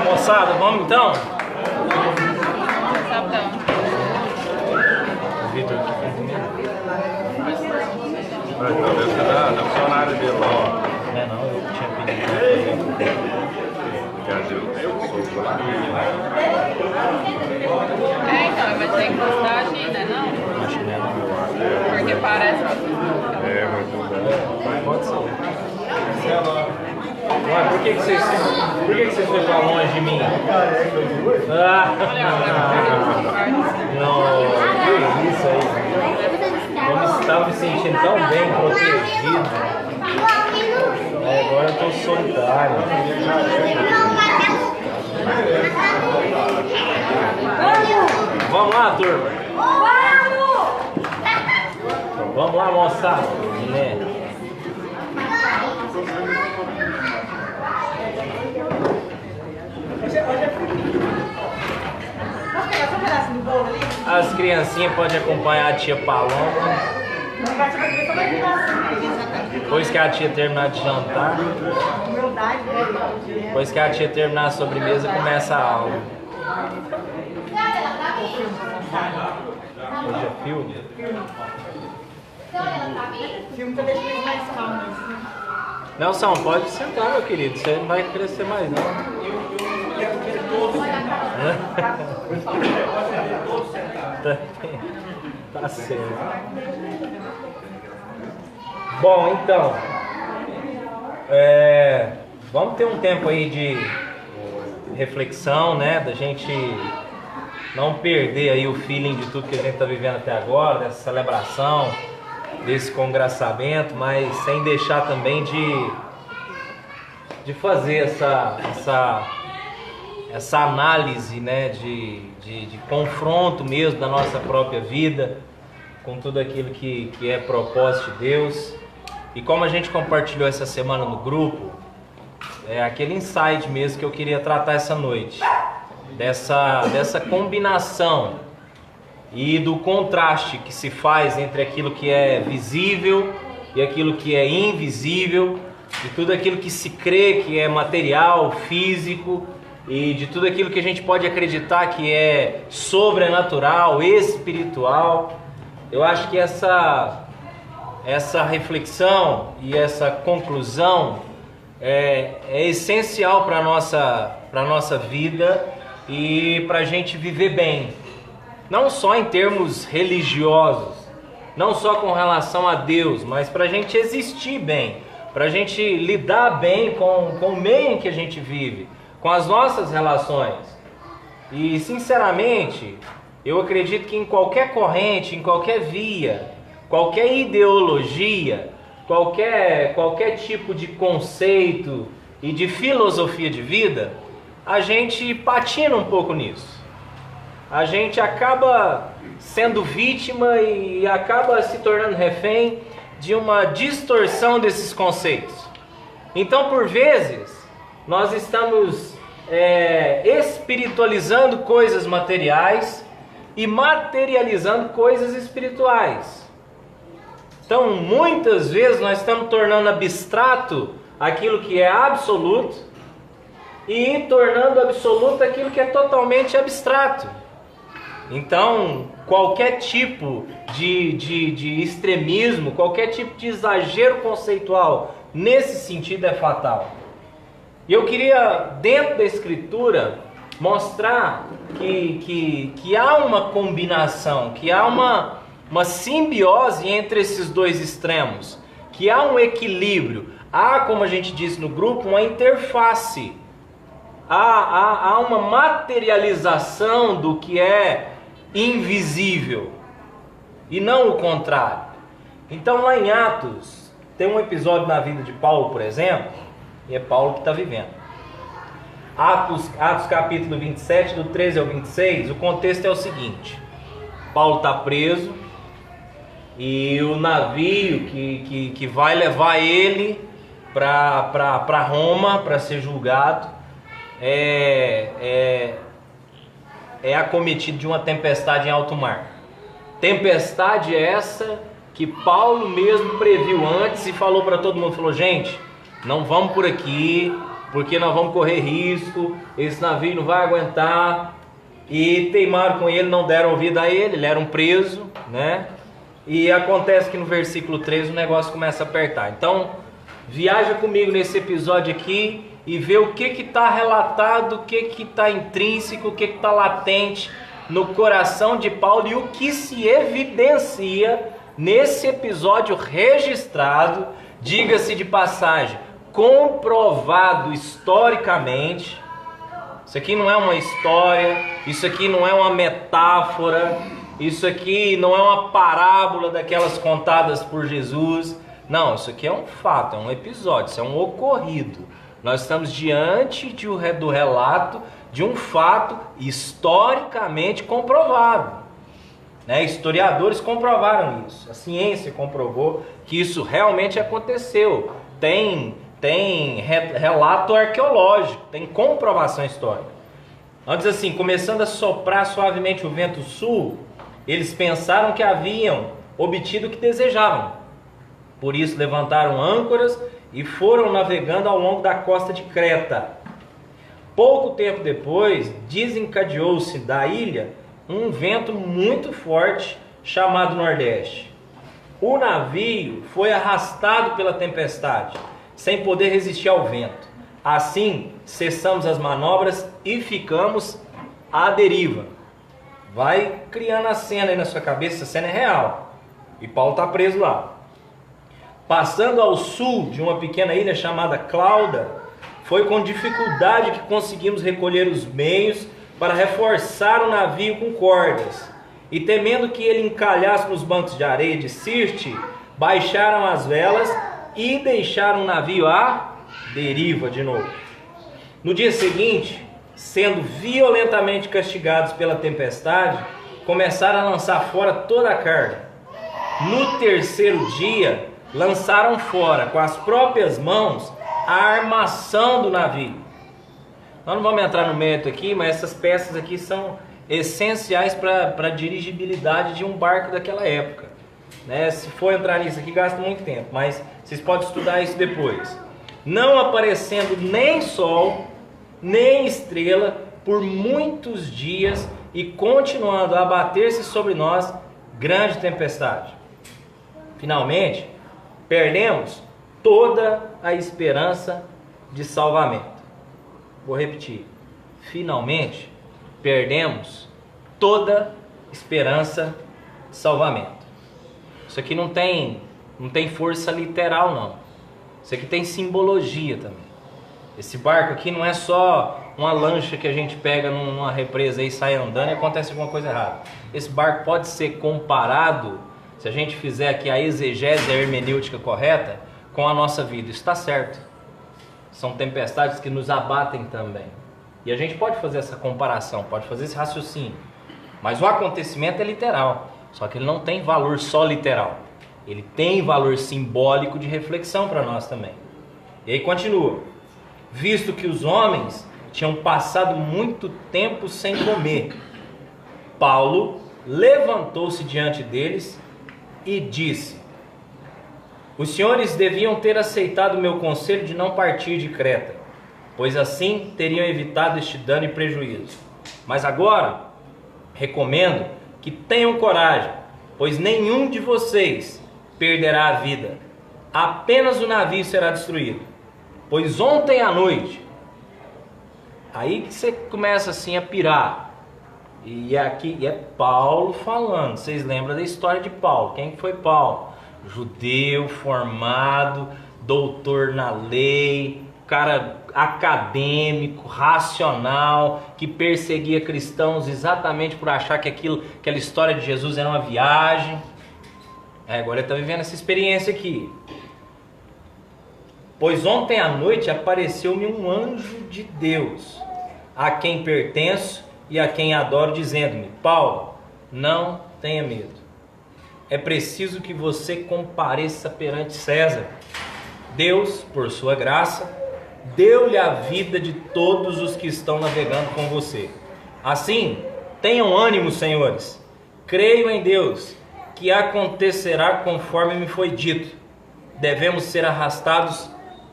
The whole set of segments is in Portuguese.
Moçada, vamos então? Sabão. Vitor aqui. Talvez seja da funcionária dele lá. Não, eu tinha pedido. Então, vai ter que custar a Gina, não? Acho que não é não. Porque parece. Mas Pode ser. Ué, por que vocês foram pra longe de mim? Não, que isso aí? Eu estava me sentindo tão bem protegido. Agora eu tô solitário. Vamos lá, turma. Vamos lá, moçada. Né? As criancinhas podem acompanhar a tia Paloma. Depois que a tia terminar de jantar, depois que a tia terminar a sobremesa, começa a aula. Hoje é filme? Filme que eu deixo eles mais calmos. Nelson, pode sentar, meu querido. Você não vai crescer mais, não. Tá certo. Bom, então, vamos ter um tempo aí de reflexão, né? Da gente não perder aí o feeling de tudo que a gente está vivendo até agora, dessa celebração, desse congraçamento, mas sem deixar também de fazer essa análise, né, de confronto mesmo da nossa própria vida com tudo aquilo que é propósito de Deus. E como a gente compartilhou essa semana no grupo, é aquele insight mesmo que eu queria tratar essa noite, dessa combinação e do contraste que se faz entre aquilo que é visível e aquilo que é invisível, de tudo aquilo que se crê que é material, físico, e de tudo aquilo que a gente pode acreditar que é sobrenatural, espiritual. Eu acho que essa reflexão e essa conclusão é essencial para a nossa vida e para a gente viver bem. Não só em termos religiosos, não só com relação a Deus, mas para a gente existir bem, para a gente lidar bem com o meio em que a gente vive, com as nossas relações. E sinceramente, eu acredito que em qualquer corrente, em qualquer via, qualquer ideologia, qualquer tipo de conceito e de filosofia de vida, a gente patina um pouco nisso. A gente acaba sendo vítima e acaba se tornando refém de uma distorção desses conceitos. Então, por vezes, nós estamos espiritualizando coisas materiais e materializando coisas espirituais. Então, muitas vezes nós estamos tornando abstrato aquilo que é absoluto e tornando absoluto aquilo que é totalmente abstrato. Então, qualquer tipo de extremismo, qualquer tipo de exagero conceitual nesse sentido é fatal. E eu queria, dentro da Escritura, mostrar que há uma combinação, que há uma simbiose entre esses dois extremos, que há um equilíbrio, há, como a gente disse no grupo, uma interface, há uma materialização do que é invisível e não o contrário. Então, lá em Atos, tem um episódio na vida de Paulo, por exemplo, e é Paulo que está vivendo. Atos capítulo 27, do 13 ao 26, o contexto é o seguinte: Paulo está preso e o navio que vai levar ele para Roma para ser julgado é acometido de uma tempestade em alto mar. Tempestade essa que Paulo mesmo previu antes e falou para todo mundo, falou, gente, não vamos por aqui, porque nós vamos correr risco, esse navio não vai aguentar. E teimaram com ele, não deram ouvido a ele, ele era um preso, né? E acontece que no versículo 3 o negócio começa a apertar. Então, viaja comigo nesse episódio aqui e vê o que está relatado, o que está intrínseco, o que está latente no coração de Paulo e o que se evidencia nesse episódio registrado, diga-se de passagem, comprovado historicamente. Isso aqui não é uma história, isso aqui não é uma metáfora, isso aqui não é uma parábola daquelas contadas por Jesus. Não, isso aqui é um fato, é um episódio, isso é um ocorrido. Nós estamos diante do relato de um fato historicamente comprovado. Né? Historiadores comprovaram isso, a ciência comprovou que isso realmente aconteceu. Tem relato arqueológico, tem comprovação histórica. Antes assim, começando a soprar suavemente o vento sul, eles pensaram que haviam obtido o que desejavam. Por isso levantaram âncoras e foram navegando ao longo da costa de Creta. Pouco tempo depois, desencadeou-se da ilha um vento muito forte chamado Nordeste. O navio foi arrastado pela tempestade, sem poder resistir ao vento. Assim, cessamos as manobras e ficamos à deriva. Vai criando a cena aí na sua cabeça, a cena é real. E Paulo está preso lá. Passando ao sul de uma pequena ilha chamada Clauda, foi com dificuldade que conseguimos recolher os meios para reforçar o navio com cordas. E temendo que ele encalhasse nos bancos de areia de Sirte, baixaram as velas e deixaram o navio à deriva de novo. No dia seguinte, sendo violentamente castigados pela tempestade, começaram a lançar fora toda a carga. No terceiro dia, lançaram fora com as próprias mãos a armação do navio. Nós não vamos entrar no mérito aqui, mas essas peças aqui são essenciais para a dirigibilidade de um barco daquela época. Né? Se for entrar nisso aqui, gasta muito tempo, mas vocês podem estudar isso depois. Não aparecendo nem sol, nem estrela por muitos dias e continuando a abater-se sobre nós grande tempestade. Finalmente, perdemos toda a esperança de salvamento. Vou repetir. Finalmente, perdemos toda esperança de salvamento. Isso aqui não tem força literal, não. Isso aqui tem simbologia também. Esse barco aqui não é só uma lancha que a gente pega numa represa e sai andando e acontece alguma coisa errada. Esse barco pode ser comparado, se a gente fizer aqui a exegese, a hermenêutica correta, com a nossa vida. Isso está certo. São tempestades que nos abatem também. E a gente pode fazer essa comparação, pode fazer esse raciocínio. Mas o acontecimento é literal. Só que ele não tem valor só literal. Ele tem valor simbólico de reflexão para nós também. E aí continua. Visto que os homens tinham passado muito tempo sem comer, Paulo levantou-se diante deles e disse: os senhores deviam ter aceitado o meu conselho de não partir de Creta, pois assim teriam evitado este dano e prejuízo. Mas agora recomendo que tenham coragem, pois nenhum de vocês perderá a vida. Apenas o navio será destruído. Pois ontem à noite, aí que você começa assim a pirar. E é Paulo falando. Vocês lembram da história de Paulo? Quem foi Paulo? Judeu, formado, doutor na lei, cara acadêmico, racional, que perseguia cristãos exatamente por achar que aquela história de Jesus era uma viagem. Agora ele está vivendo essa experiência aqui. Pois ontem à noite apareceu-me um anjo de Deus, a quem pertenço e a quem adoro, dizendo-me: Paulo, não tenha medo. É preciso que você compareça perante César. Deus, por sua graça, deu-lhe a vida de todos os que estão navegando com você. Assim, tenham ânimo, senhores. creio em Deus, que acontecerá conforme me foi dito. Devemos ser arrastados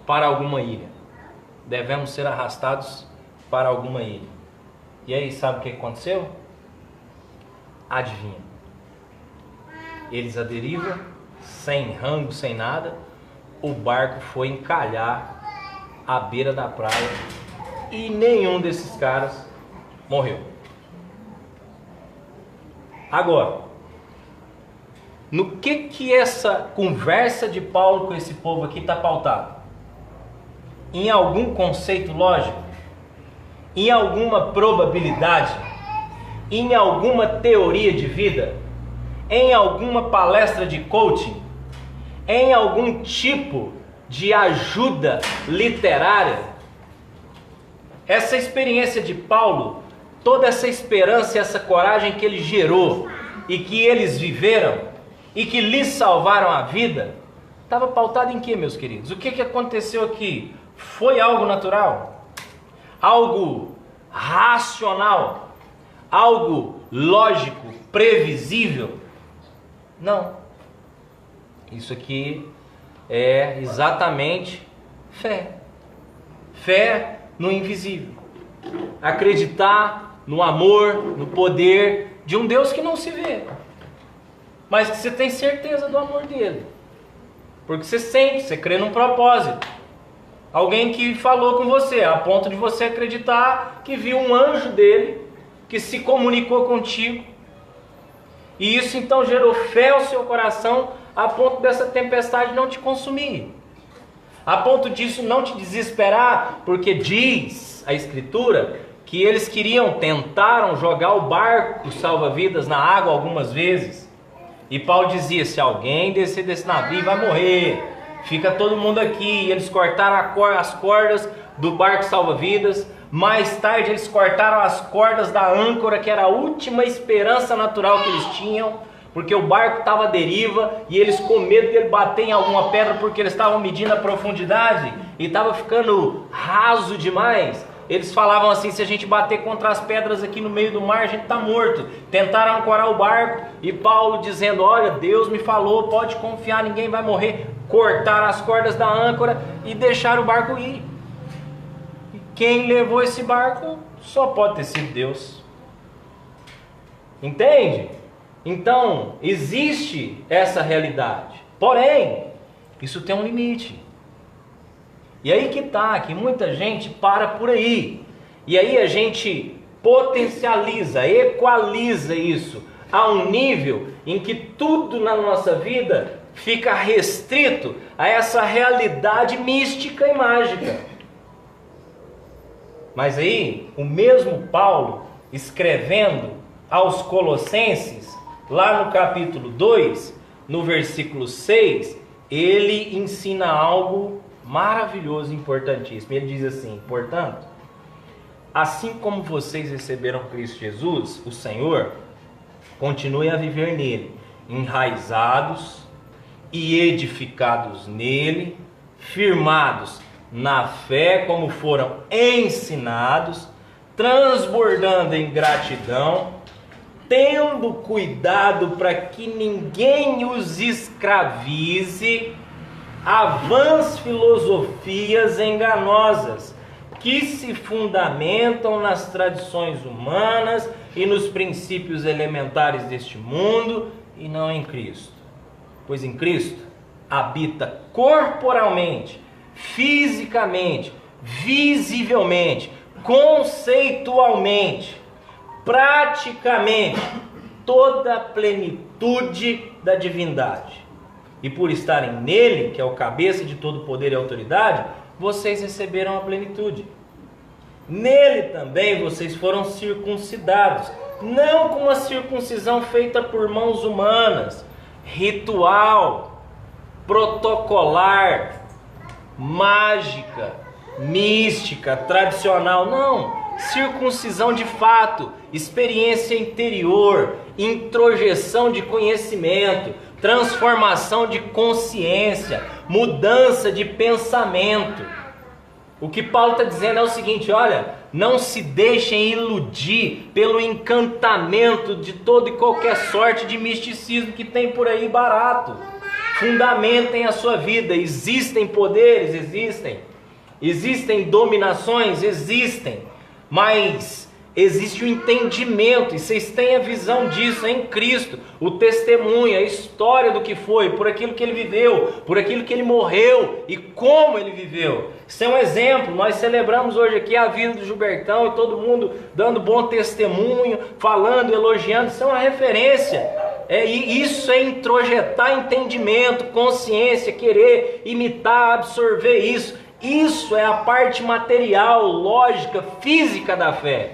para alguma ilha. Devemos ser arrastados para alguma ilha. E aí, sabe o que aconteceu? Adivinha. Eles à deriva, sem rango, sem nada, o barco foi encalhar à beira da praia e nenhum desses caras morreu. Agora, no que essa conversa de Paulo com esse povo aqui está pautada? Em algum conceito lógico? Em alguma probabilidade? Em alguma teoria de vida? Em alguma palestra de coaching? Em algum tipo de ajuda literária? Essa experiência de Paulo, toda essa esperança e essa coragem que ele gerou e que eles viveram e que lhes salvaram a vida, estava pautada em quê, meus queridos? O que aconteceu aqui? Foi algo natural? Algo racional? Algo lógico, previsível? Não. Isso aqui é exatamente fé. Fé no invisível. Acreditar no amor, no poder de um Deus que não se vê, mas que você tem certeza do amor dele. Porque você sente, você crê num propósito. Alguém que falou com você, a ponto de você acreditar que viu um anjo dele, que se comunicou contigo. E isso então gerou fé ao seu coração, a ponto dessa tempestade não te consumir. A ponto disso não te desesperar, porque diz a Escritura que eles tentaram jogar o barco salva-vidas na água algumas vezes. E Paulo dizia, se alguém descer desse navio vai morrer, fica todo mundo aqui. E eles cortaram as cordas do barco salva-vidas. Mais tarde eles cortaram as cordas da âncora, que era a última esperança natural que eles tinham, porque o barco estava à deriva e eles com medo de ele bater em alguma pedra, porque eles estavam medindo a profundidade e estava ficando raso demais. Eles falavam assim, se a gente bater contra as pedras aqui no meio do mar, a gente está morto. Tentaram ancorar o barco e Paulo dizendo, olha, Deus me falou, pode confiar, ninguém vai morrer. Cortaram as cordas da âncora e deixaram o barco ir. E quem levou esse barco só pode ter sido Deus. Entende? Então, existe essa realidade. Porém, isso tem um limite. E aí que muita gente para por aí. E aí a gente potencializa, equaliza isso a um nível em que tudo na nossa vida fica restrito a essa realidade mística e mágica. Mas aí, o mesmo Paulo, escrevendo aos Colossenses, lá no capítulo 2, no versículo 6, ele ensina algo maravilhoso e importantíssimo. Ele diz assim, portanto, assim como vocês receberam Cristo Jesus, o Senhor, continuem a viver nele, enraizados e edificados nele, firmados na fé como foram ensinados, transbordando em gratidão, tendo cuidado para que ninguém os escravize a vãs filosofias enganosas, que se fundamentam nas tradições humanas e nos princípios elementares deste mundo, e não em Cristo. Pois em Cristo habita corporalmente, fisicamente, visivelmente, conceitualmente, praticamente, toda a plenitude da divindade. E por estarem nele, que é o cabeça de todo poder e autoridade, vocês receberam a plenitude. Nele também vocês foram circuncidados, não com uma circuncisão feita por mãos humanas, ritual, protocolar, mágica, mística, tradicional, não. Circuncisão de fato, experiência interior, introjeção de conhecimento, transformação de consciência, mudança de pensamento. O que Paulo está dizendo é o seguinte, olha, Não se deixem iludir pelo encantamento de toda e qualquer sorte de misticismo que tem por aí barato. Fundamentem a sua vida. Existem poderes? Existem. Existem dominações? Existem. Mas existe o entendimento, e vocês têm a visão disso em Cristo, o testemunho, a história do que foi, por aquilo que ele viveu, por aquilo que ele morreu e como ele viveu. Isso é um exemplo. Nós celebramos hoje aqui a vida do Gilbertão e todo mundo dando bom testemunho, falando, elogiando. Isso é uma referência. E isso é introjetar entendimento, consciência, querer imitar, absorver isso. Isso é a parte material, lógica, física da fé.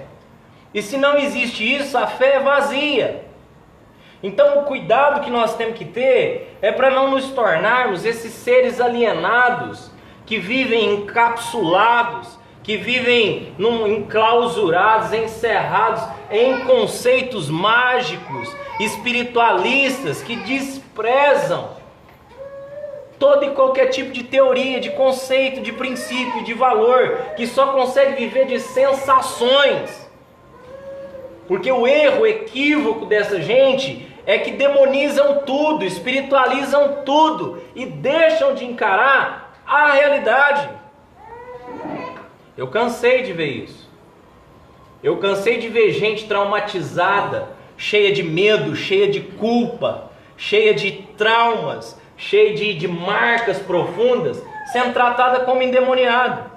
E se não existe isso, a fé é vazia. Então o cuidado que nós temos que ter é para não nos tornarmos esses seres alienados, que vivem encapsulados, que vivem enclausurados, encerrados em conceitos mágicos, espiritualistas, que desprezam todo e qualquer tipo de teoria, de conceito, de princípio, de valor, que só consegue viver de sensações. Porque o erro, o equívoco dessa gente é que demonizam tudo, espiritualizam tudo e deixam de encarar a realidade. Eu cansei de ver isso. Eu cansei de ver gente traumatizada, cheia de medo, cheia de culpa, cheia de traumas, cheia de marcas profundas, sendo tratada como endemoniada.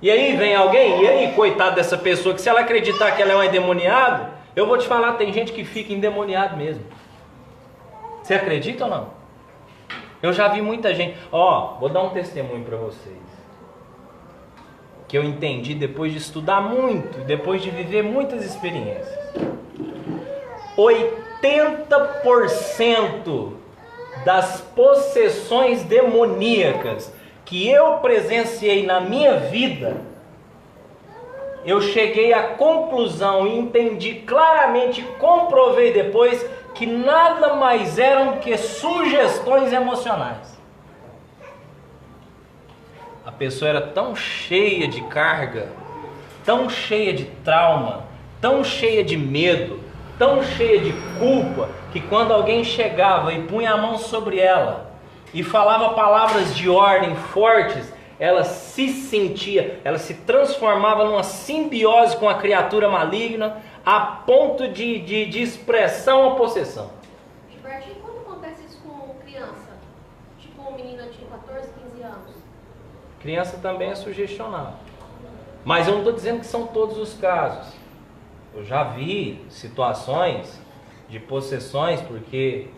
E aí vem alguém, e aí, coitado dessa pessoa, que se ela acreditar que ela é um endemoniado, eu vou te falar, tem gente que fica endemoniado mesmo. Você acredita ou não? Eu já vi muita gente. Vou dar um testemunho para vocês, que eu entendi depois de estudar muito, depois de viver muitas experiências. 80% das possessões demoníacas que eu presenciei na minha vida, eu cheguei à conclusão e entendi claramente, comprovei depois, que nada mais eram do que sugestões emocionais. A pessoa era tão cheia de carga, tão cheia de trauma, tão cheia de medo, tão cheia de culpa, que quando alguém chegava e punha a mão sobre ela e falava palavras de ordem fortes, ela se sentia, ela se transformava numa simbiose com a criatura maligna, a ponto de expressão a possessão. Gilberto, e quando acontece isso com criança? Tipo uma menina de 14, 15 anos? Criança também é sugestionável. Mas eu não estou dizendo que são todos os casos. Eu já vi situações de possessões, porque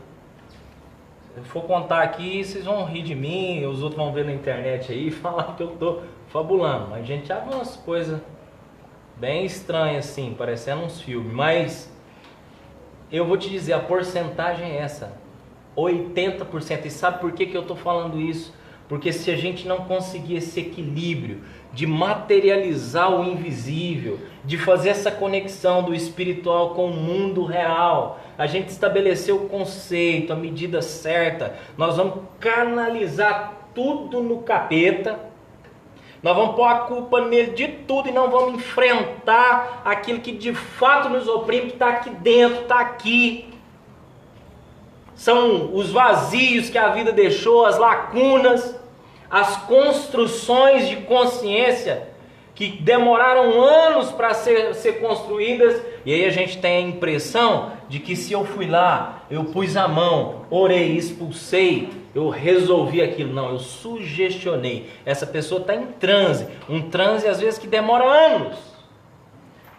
se eu for contar aqui, vocês vão rir de mim, os outros vão ver na internet aí e falar que eu estou fabulando. Mas a gente já viu umas coisas bem estranhas assim, parecendo uns filmes. Mas eu vou te dizer, a porcentagem é essa, 80%. E sabe por que eu estou falando isso? Porque se a gente não conseguir esse equilíbrio de materializar o invisível, de fazer essa conexão do espiritual com o mundo real, a gente estabeleceu o conceito, a medida certa, nós vamos canalizar tudo no capeta, nós vamos pôr a culpa nele de tudo e não vamos enfrentar aquilo que de fato nos oprime, que está aqui dentro, está aqui. São os vazios que a vida deixou, as lacunas, as construções de consciência que demoraram anos para ser construídas. E aí a gente tem a impressão de que se eu fui lá, eu pus a mão, orei, expulsei, eu resolvi aquilo. Não, eu sugestionei. Essa pessoa está em transe, um transe às vezes que demora anos.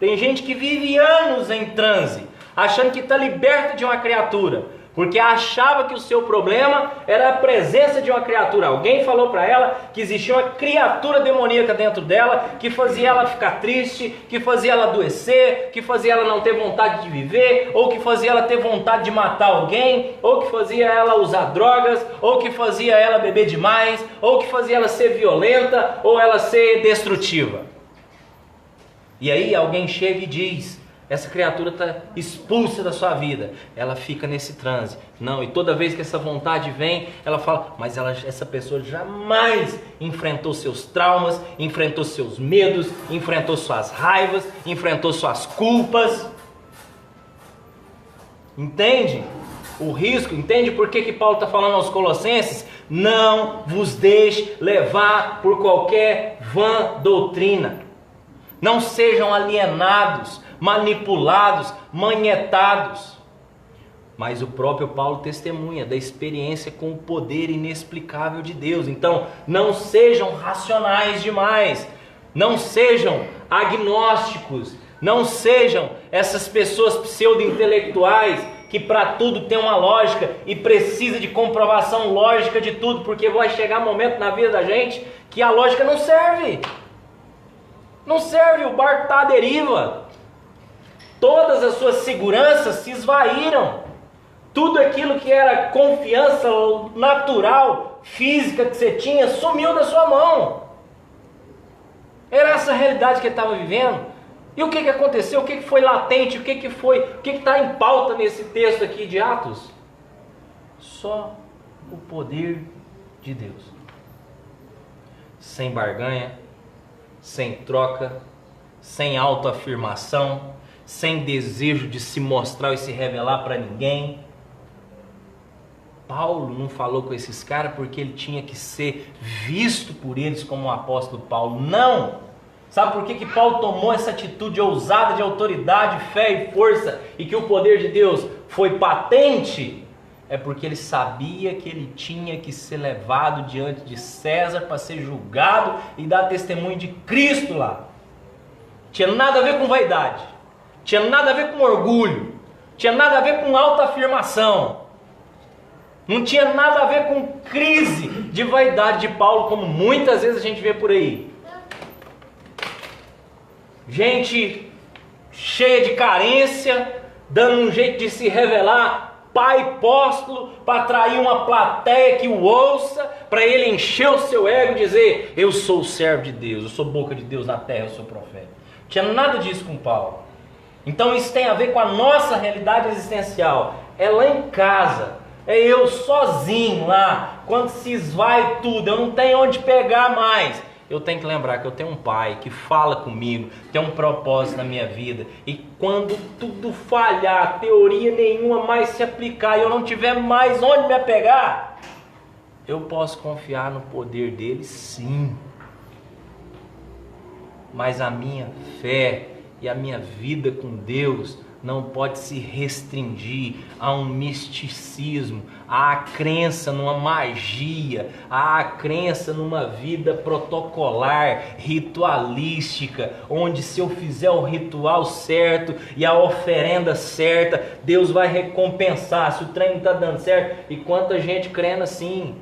Tem gente que vive anos em transe, achando que está liberto de uma criatura, porque achava que o seu problema era a presença de uma criatura. Alguém falou para ela que existia uma criatura demoníaca dentro dela, que fazia ela ficar triste, que fazia ela adoecer, que fazia ela não ter vontade de viver, ou que fazia ela ter vontade de matar alguém, ou que fazia ela usar drogas, ou que fazia ela beber demais, ou que fazia ela ser violenta, ou ela ser destrutiva. E aí alguém chega e diz: essa criatura está expulsa da sua vida. Ela fica nesse transe. Não, e toda vez que essa vontade vem, ela fala, mas essa pessoa jamais enfrentou seus traumas, enfrentou seus medos, enfrentou suas raivas, enfrentou suas culpas. Entende o risco? Entende por que Paulo está falando aos Colossenses? Não vos deixe levar por qualquer vã doutrina. Não sejam alienados, manipulados, manhetados. Mas o próprio Paulo testemunha da experiência com o poder inexplicável de Deus. Então, não sejam racionais demais. Não sejam agnósticos. Não sejam essas pessoas pseudo-intelectuais que para tudo tem uma lógica e precisa de comprovação lógica de tudo, porque vai chegar um momento na vida da gente que a lógica não serve. Não serve, o barco está à deriva. Todas as suas seguranças se esvaíram. Tudo aquilo que era confiança natural, física que você tinha, sumiu da sua mão. Era essa a realidade que ele estava vivendo. E o que aconteceu? O que foi latente? O que está em pauta nesse texto aqui de Atos? Só o poder de Deus. Sem barganha, sem troca, sem autoafirmação, sem desejo de se mostrar e se revelar para ninguém. Paulo não falou com esses caras porque ele tinha que ser visto por eles como o apóstolo Paulo. Não! Sabe por que Paulo tomou essa atitude ousada de autoridade, fé e força e que o poder de Deus foi patente? É porque ele sabia que ele tinha que ser levado diante de César para ser julgado e dar testemunho de Cristo lá. Tinha nada a ver com vaidade, tinha nada a ver com orgulho, tinha nada a ver com autoafirmação, não tinha nada a ver com crise de vaidade de Paulo, como muitas vezes a gente vê por aí. Gente cheia de carência, dando um jeito de se revelar pai apóstolo, para atrair uma plateia que o ouça, para ele encher o seu ego e dizer, eu sou o servo de Deus, eu sou boca de Deus na terra, eu sou profeta. Não tinha nada disso com Paulo. Então isso tem a ver com a nossa realidade existencial. É lá em casa, é eu sozinho lá, quando se esvai tudo, eu não tenho onde pegar mais. Eu tenho que lembrar que eu tenho um pai que fala comigo, tem um propósito na minha vida. E quando tudo falhar, teoria nenhuma mais se aplicar e eu não tiver mais onde me apegar, eu posso confiar no poder dele, sim. Mas a minha fé e a minha vida com Deus não pode se restringir a um misticismo, à crença numa magia, à crença numa vida protocolar, ritualística, onde se eu fizer o ritual certo e a oferenda certa, Deus vai recompensar, se o trem não está dando certo. E quanta gente crendo assim,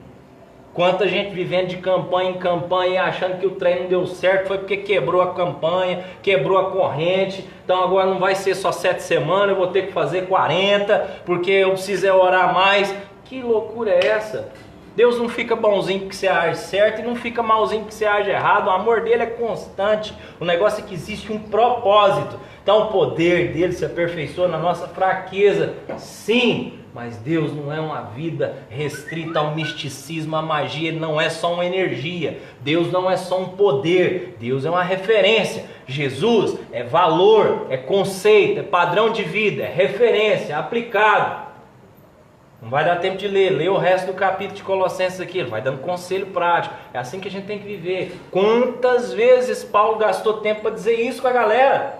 quanta gente vivendo de campanha em campanha e achando que o trem não deu certo, foi porque quebrou a campanha, quebrou a corrente, então agora não vai ser só 7 semanas, eu vou ter que fazer 40, porque eu preciso orar mais. Que loucura é essa? Deus não fica bonzinho porque você age certo e não fica malzinho porque você age errado. O amor dele é constante, o negócio é que existe um propósito. Então o poder dele se aperfeiçoa na nossa fraqueza, sim. Mas Deus não é uma vida restrita ao misticismo, à magia. Ele não é só uma energia. Deus não é só um poder. Deus é uma referência. Jesus é valor, é conceito, é padrão de vida, é referência, é aplicado. Não vai dar tempo de ler o resto do capítulo de Colossenses aqui. Ele vai dando conselho prático. É assim que a gente tem que viver. Quantas vezes Paulo gastou tempo para dizer isso com a galera?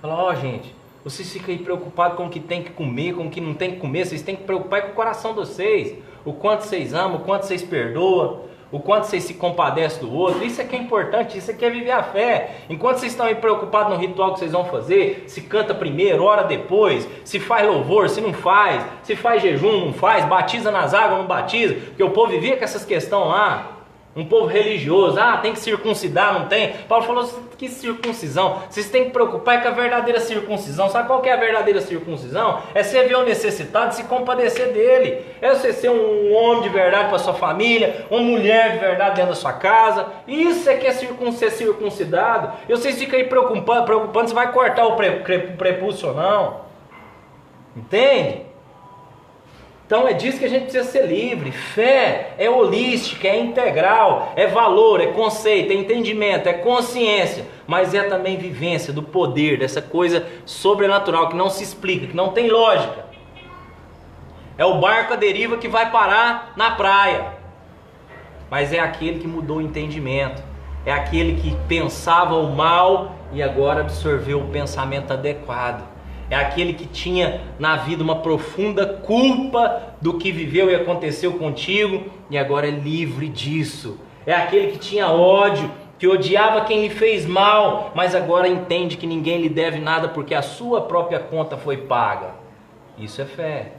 Fala, gente, vocês ficam aí preocupados com o que tem que comer, com o que não tem que comer. Vocês têm que preocupar com o coração de vocês. O quanto vocês amam, o quanto vocês perdoam, o quanto vocês se compadecem do outro. Isso é que é importante, isso aqui é viver a fé. Enquanto vocês estão aí preocupados no ritual que vocês vão fazer, se canta primeiro, ora depois, se faz louvor, se não faz, se faz jejum, não faz, batiza nas águas, não batiza, porque o povo vivia com essas questões lá. Um povo religioso, tem que circuncidar, não tem? Paulo falou, que circuncisão? Vocês têm que preocupar com a verdadeira circuncisão. Sabe qual que é a verdadeira circuncisão? É você ver o necessitado e se compadecer dele. É você ser um homem de verdade para sua família, uma mulher de verdade dentro da sua casa. Isso é que é ser circuncidado. E vocês ficam aí preocupando se vai cortar o prepúcio ou não. Entende? Então é disso que a gente precisa ser livre. Fé é holística, é integral, é valor, é conceito, é entendimento, é consciência, mas é também vivência do poder, dessa coisa sobrenatural que não se explica, que não tem lógica. É o barco à deriva que vai parar na praia, mas é aquele que mudou o entendimento, é aquele que pensava o mal e agora absorveu o pensamento adequado. É aquele que tinha na vida uma profunda culpa do que viveu e aconteceu contigo e agora é livre disso. É aquele que tinha ódio, que odiava quem lhe fez mal, mas agora entende que ninguém lhe deve nada porque a sua própria conta foi paga. Isso é fé.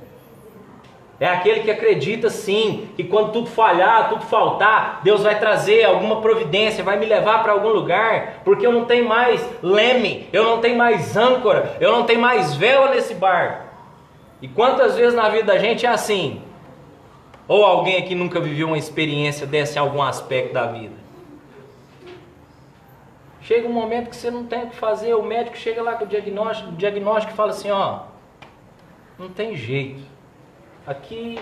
É aquele que acredita sim, que quando tudo falhar, tudo faltar, Deus vai trazer alguma providência, vai me levar para algum lugar, porque eu não tenho mais leme, eu não tenho mais âncora, eu não tenho mais vela nesse barco. E quantas vezes na vida da gente é assim? Ou alguém aqui nunca viveu uma experiência dessa em algum aspecto da vida? Chega um momento que você não tem o que fazer, o médico chega lá com o diagnóstico fala assim, não tem jeito. Aqui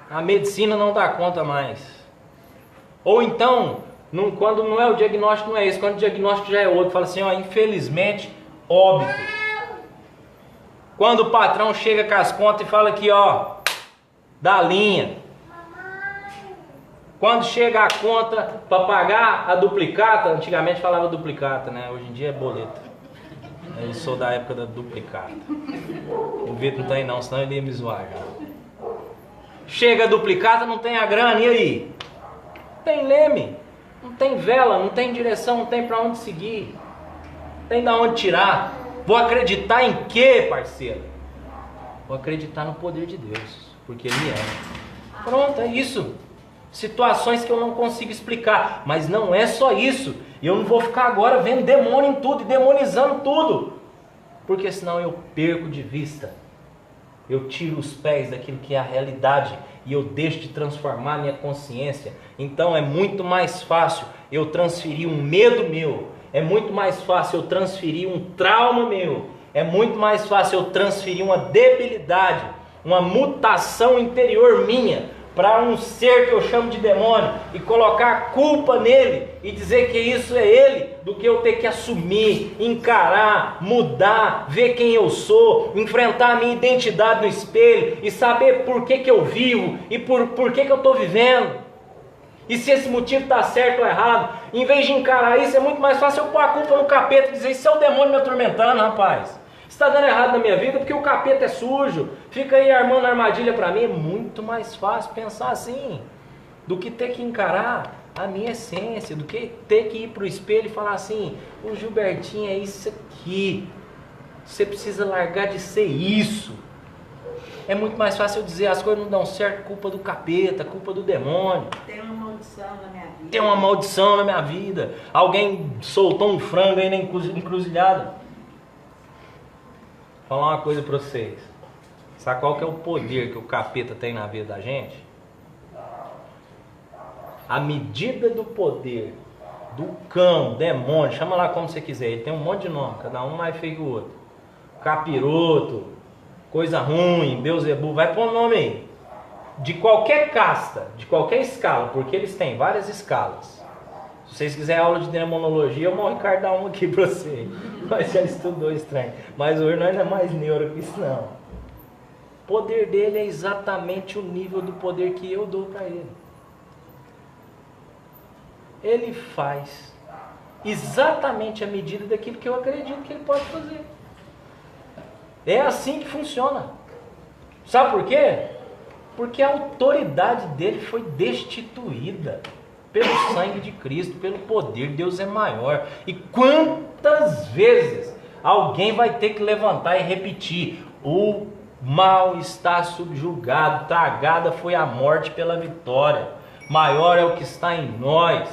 a medicina não dá conta mais. Ou então, quando não é o diagnóstico, não é esse, quando o diagnóstico já é outro, fala assim, infelizmente, óbito. Quando o patrão chega com as contas e fala aqui, dá linha. Quando chega a conta para pagar a duplicata, antigamente falava duplicata, né? Hoje em dia é boleto. Eu sou da época da duplicata. O Vitor não tá aí não, senão ele ia me zoar já. Chega a duplicata, não tem a grana, e aí? Não tem leme, não tem vela, não tem direção, não tem para onde seguir. Não tem da onde tirar. Vou acreditar em quê, parceiro? Vou acreditar no poder de Deus, porque Ele é. Pronto, é isso. Situações que eu não consigo explicar, mas não é só isso. E eu não vou ficar agora vendo demônio em tudo e demonizando tudo, porque senão eu perco de vista. Eu tiro os pés daquilo que é a realidade e eu deixo de transformar minha consciência. Então é muito mais fácil eu transferir um medo meu, é muito mais fácil eu transferir um trauma meu, é muito mais fácil eu transferir uma debilidade, uma mutação interior minha para um ser que eu chamo de demônio e colocar a culpa nele e dizer que isso é ele, do que eu ter que assumir, encarar, mudar, ver quem eu sou, enfrentar a minha identidade no espelho e saber por que eu vivo e por que eu estou vivendo. E se esse motivo está certo ou errado, em vez de encarar isso, é muito mais fácil eu pôr a culpa no capeta e dizer, isso é o demônio me atormentando, rapaz. Está dando errado na minha vida porque o capeta é sujo, fica aí armando armadilha para mim. É muito mais fácil pensar assim, do que ter que encarar a minha essência, do que ter que ir para o espelho e falar assim, o Gilbertinho é isso aqui, você precisa largar de ser isso. É muito mais fácil eu dizer, as coisas não dão certo, culpa do capeta, culpa do demônio. Tem uma maldição na minha vida. Tem uma maldição na minha vida, alguém soltou um frango aí na encruzilhada. Vou falar uma coisa para vocês. Sabe qual que é o poder que o capeta tem na vida da gente? A medida do poder do cão, demônio, chama lá como você quiser, ele tem um monte de nome, cada um mais feio que o outro. Capiroto, coisa ruim, Beuzebu, vai pôr o nome aí. De qualquer casta, de qualquer escala, porque eles têm várias escalas. Se vocês quiserem aula de demonologia, eu mando Ricardo dar uma aqui para você. Mas já estudou estranho. Mas hoje nós não é mais neuro que isso não. O poder dele é exatamente o nível do poder que eu dou para ele. Ele faz exatamente a medida daquilo que eu acredito que ele pode fazer. É assim que funciona. Sabe por quê? Porque a autoridade dele foi destituída pelo sangue de Cristo, pelo poder. Deus é maior. E quantas vezes alguém vai ter que levantar e repetir: o mal está subjugado, tragada foi a morte pela vitória. maior é o que está em nós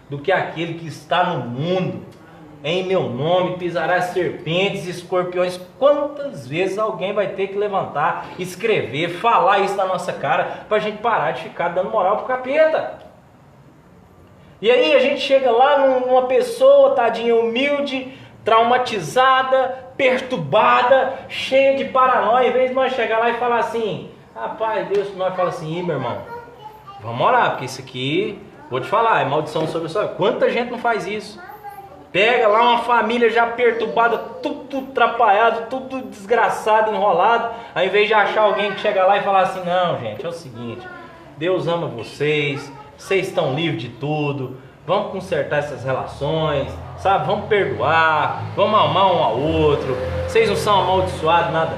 do que aquele que está no mundo. Em meu nome pisarás serpentes e escorpiões. Quantas vezes alguém vai ter que levantar, escrever, falar isso na nossa cara para a gente parar de ficar dando moral pro capeta? E aí a gente chega lá numa pessoa, tadinha, humilde, traumatizada, perturbada, cheia de paranoia. Em vez de nós chegar lá e falar assim, rapaz, Deus, nós fala assim, ih, meu irmão, vamos orar, porque isso aqui, vou te falar, é maldição sobre a sua vida. Quanta gente não faz isso? Pega lá uma família já perturbada, tudo atrapalhado, tudo desgraçado, enrolado. Ao invés de achar alguém que chega lá e falar assim, não, gente, é o seguinte, Deus ama vocês, vocês estão livres de tudo, vamos consertar essas relações, sabe? Vamos perdoar, vamos amar um ao outro, vocês não são amaldiçoados, nada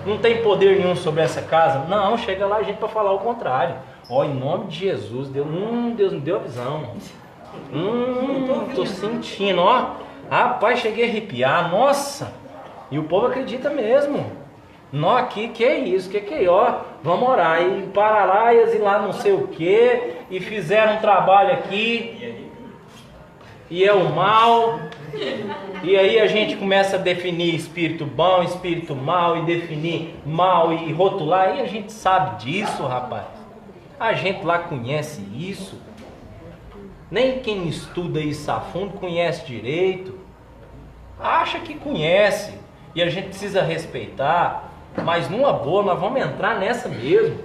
não tem poder nenhum sobre essa casa. Não, chega lá a gente para falar o contrário. Ó, em nome de Jesus, Deus me deu a visão. Tô sentindo, ó. Rapaz, cheguei a arrepiar, nossa. E o povo acredita mesmo. Nó, que é isso, que é, ó. Vamos orar. E pararaias e lá não sei o que. E fizeram um trabalho aqui. E é o mal. E aí a gente começa a definir espírito bom, espírito mal. E definir mal e rotular. E a gente sabe disso, rapaz. A gente lá conhece isso. Nem quem estuda isso a fundo conhece direito. Acha que conhece. E a gente precisa respeitar. Mas numa boa, nós vamos entrar nessa mesmo.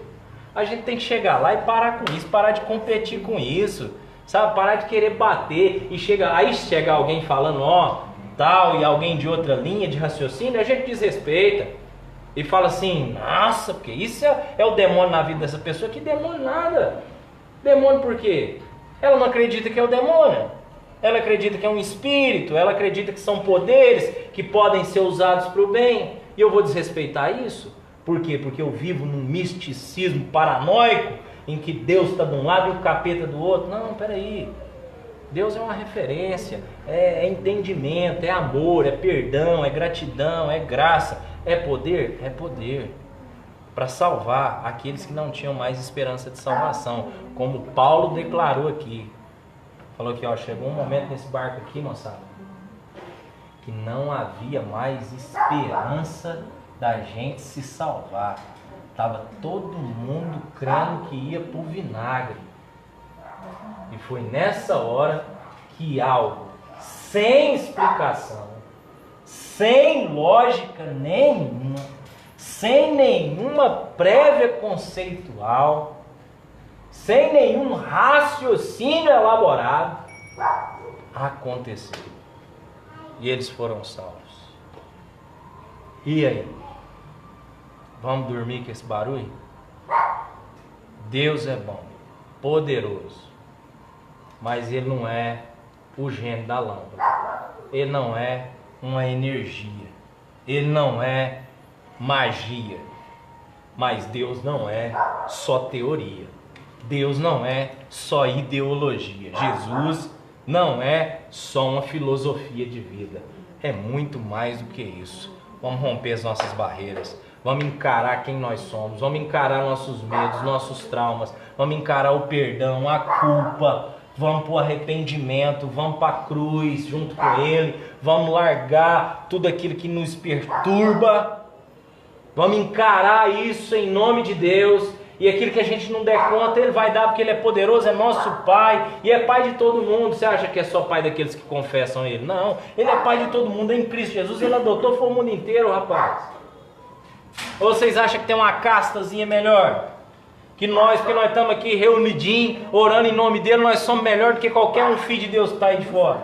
A gente tem que chegar lá e parar com isso. Parar de competir com isso. Sabe? Parar de querer bater. E aí chega alguém falando, ó, tal, e alguém de outra linha de raciocínio, a gente desrespeita. E fala assim, nossa, porque isso é o demônio na vida dessa pessoa. Que demônio nada. Demônio por quê? Ela não acredita que é o demônio. Ela acredita que é um espírito. Ela acredita que são poderes que podem ser usados para o bem. E eu vou desrespeitar isso? Por quê? Porque eu vivo num misticismo paranoico em que Deus está de um lado e o capeta do outro. Não, peraí. Deus é uma referência. É entendimento, é amor, é perdão, é gratidão, é graça. É poder? É poder. Para salvar aqueles que não tinham mais esperança de salvação, como Paulo declarou aqui. Falou que ó, chegou um momento nesse barco aqui, moçada, que não havia mais esperança da gente se salvar. Estava todo mundo crendo que ia para o vinagre. E foi nessa hora que algo sem explicação, sem lógica nenhuma, sem nenhuma prévia conceitual, sem nenhum raciocínio elaborado, aconteceu. E eles foram salvos. E aí? Vamos dormir com esse barulho? Deus é bom, poderoso, mas Ele não é o gênio da lâmpada. Ele não é uma energia. Ele não é magia. Mas Deus não é só teoria. Deus não é só ideologia. Jesus não é só uma filosofia de vida. É muito mais do que isso. Vamos romper as nossas barreiras. Vamos encarar quem nós somos. Vamos encarar nossos medos, nossos traumas. Vamos encarar o perdão, a culpa. Vamos para o arrependimento. Vamos para a cruz junto com Ele. Vamos largar tudo aquilo que nos perturba. Vamos encarar isso em nome de Deus. E aquilo que a gente não der conta, Ele vai dar porque Ele é poderoso, é nosso Pai. E é Pai de todo mundo. Você acha que é só Pai daqueles que confessam Ele? Não, Ele é Pai de todo mundo. Em Cristo Jesus Ele adotou foi o mundo inteiro, rapaz. Ou vocês acham que tem uma castazinha melhor? Que nós, porque nós estamos aqui reunidinhos, orando em nome dEle, nós somos melhor do que qualquer um filho de Deus que está aí de fora.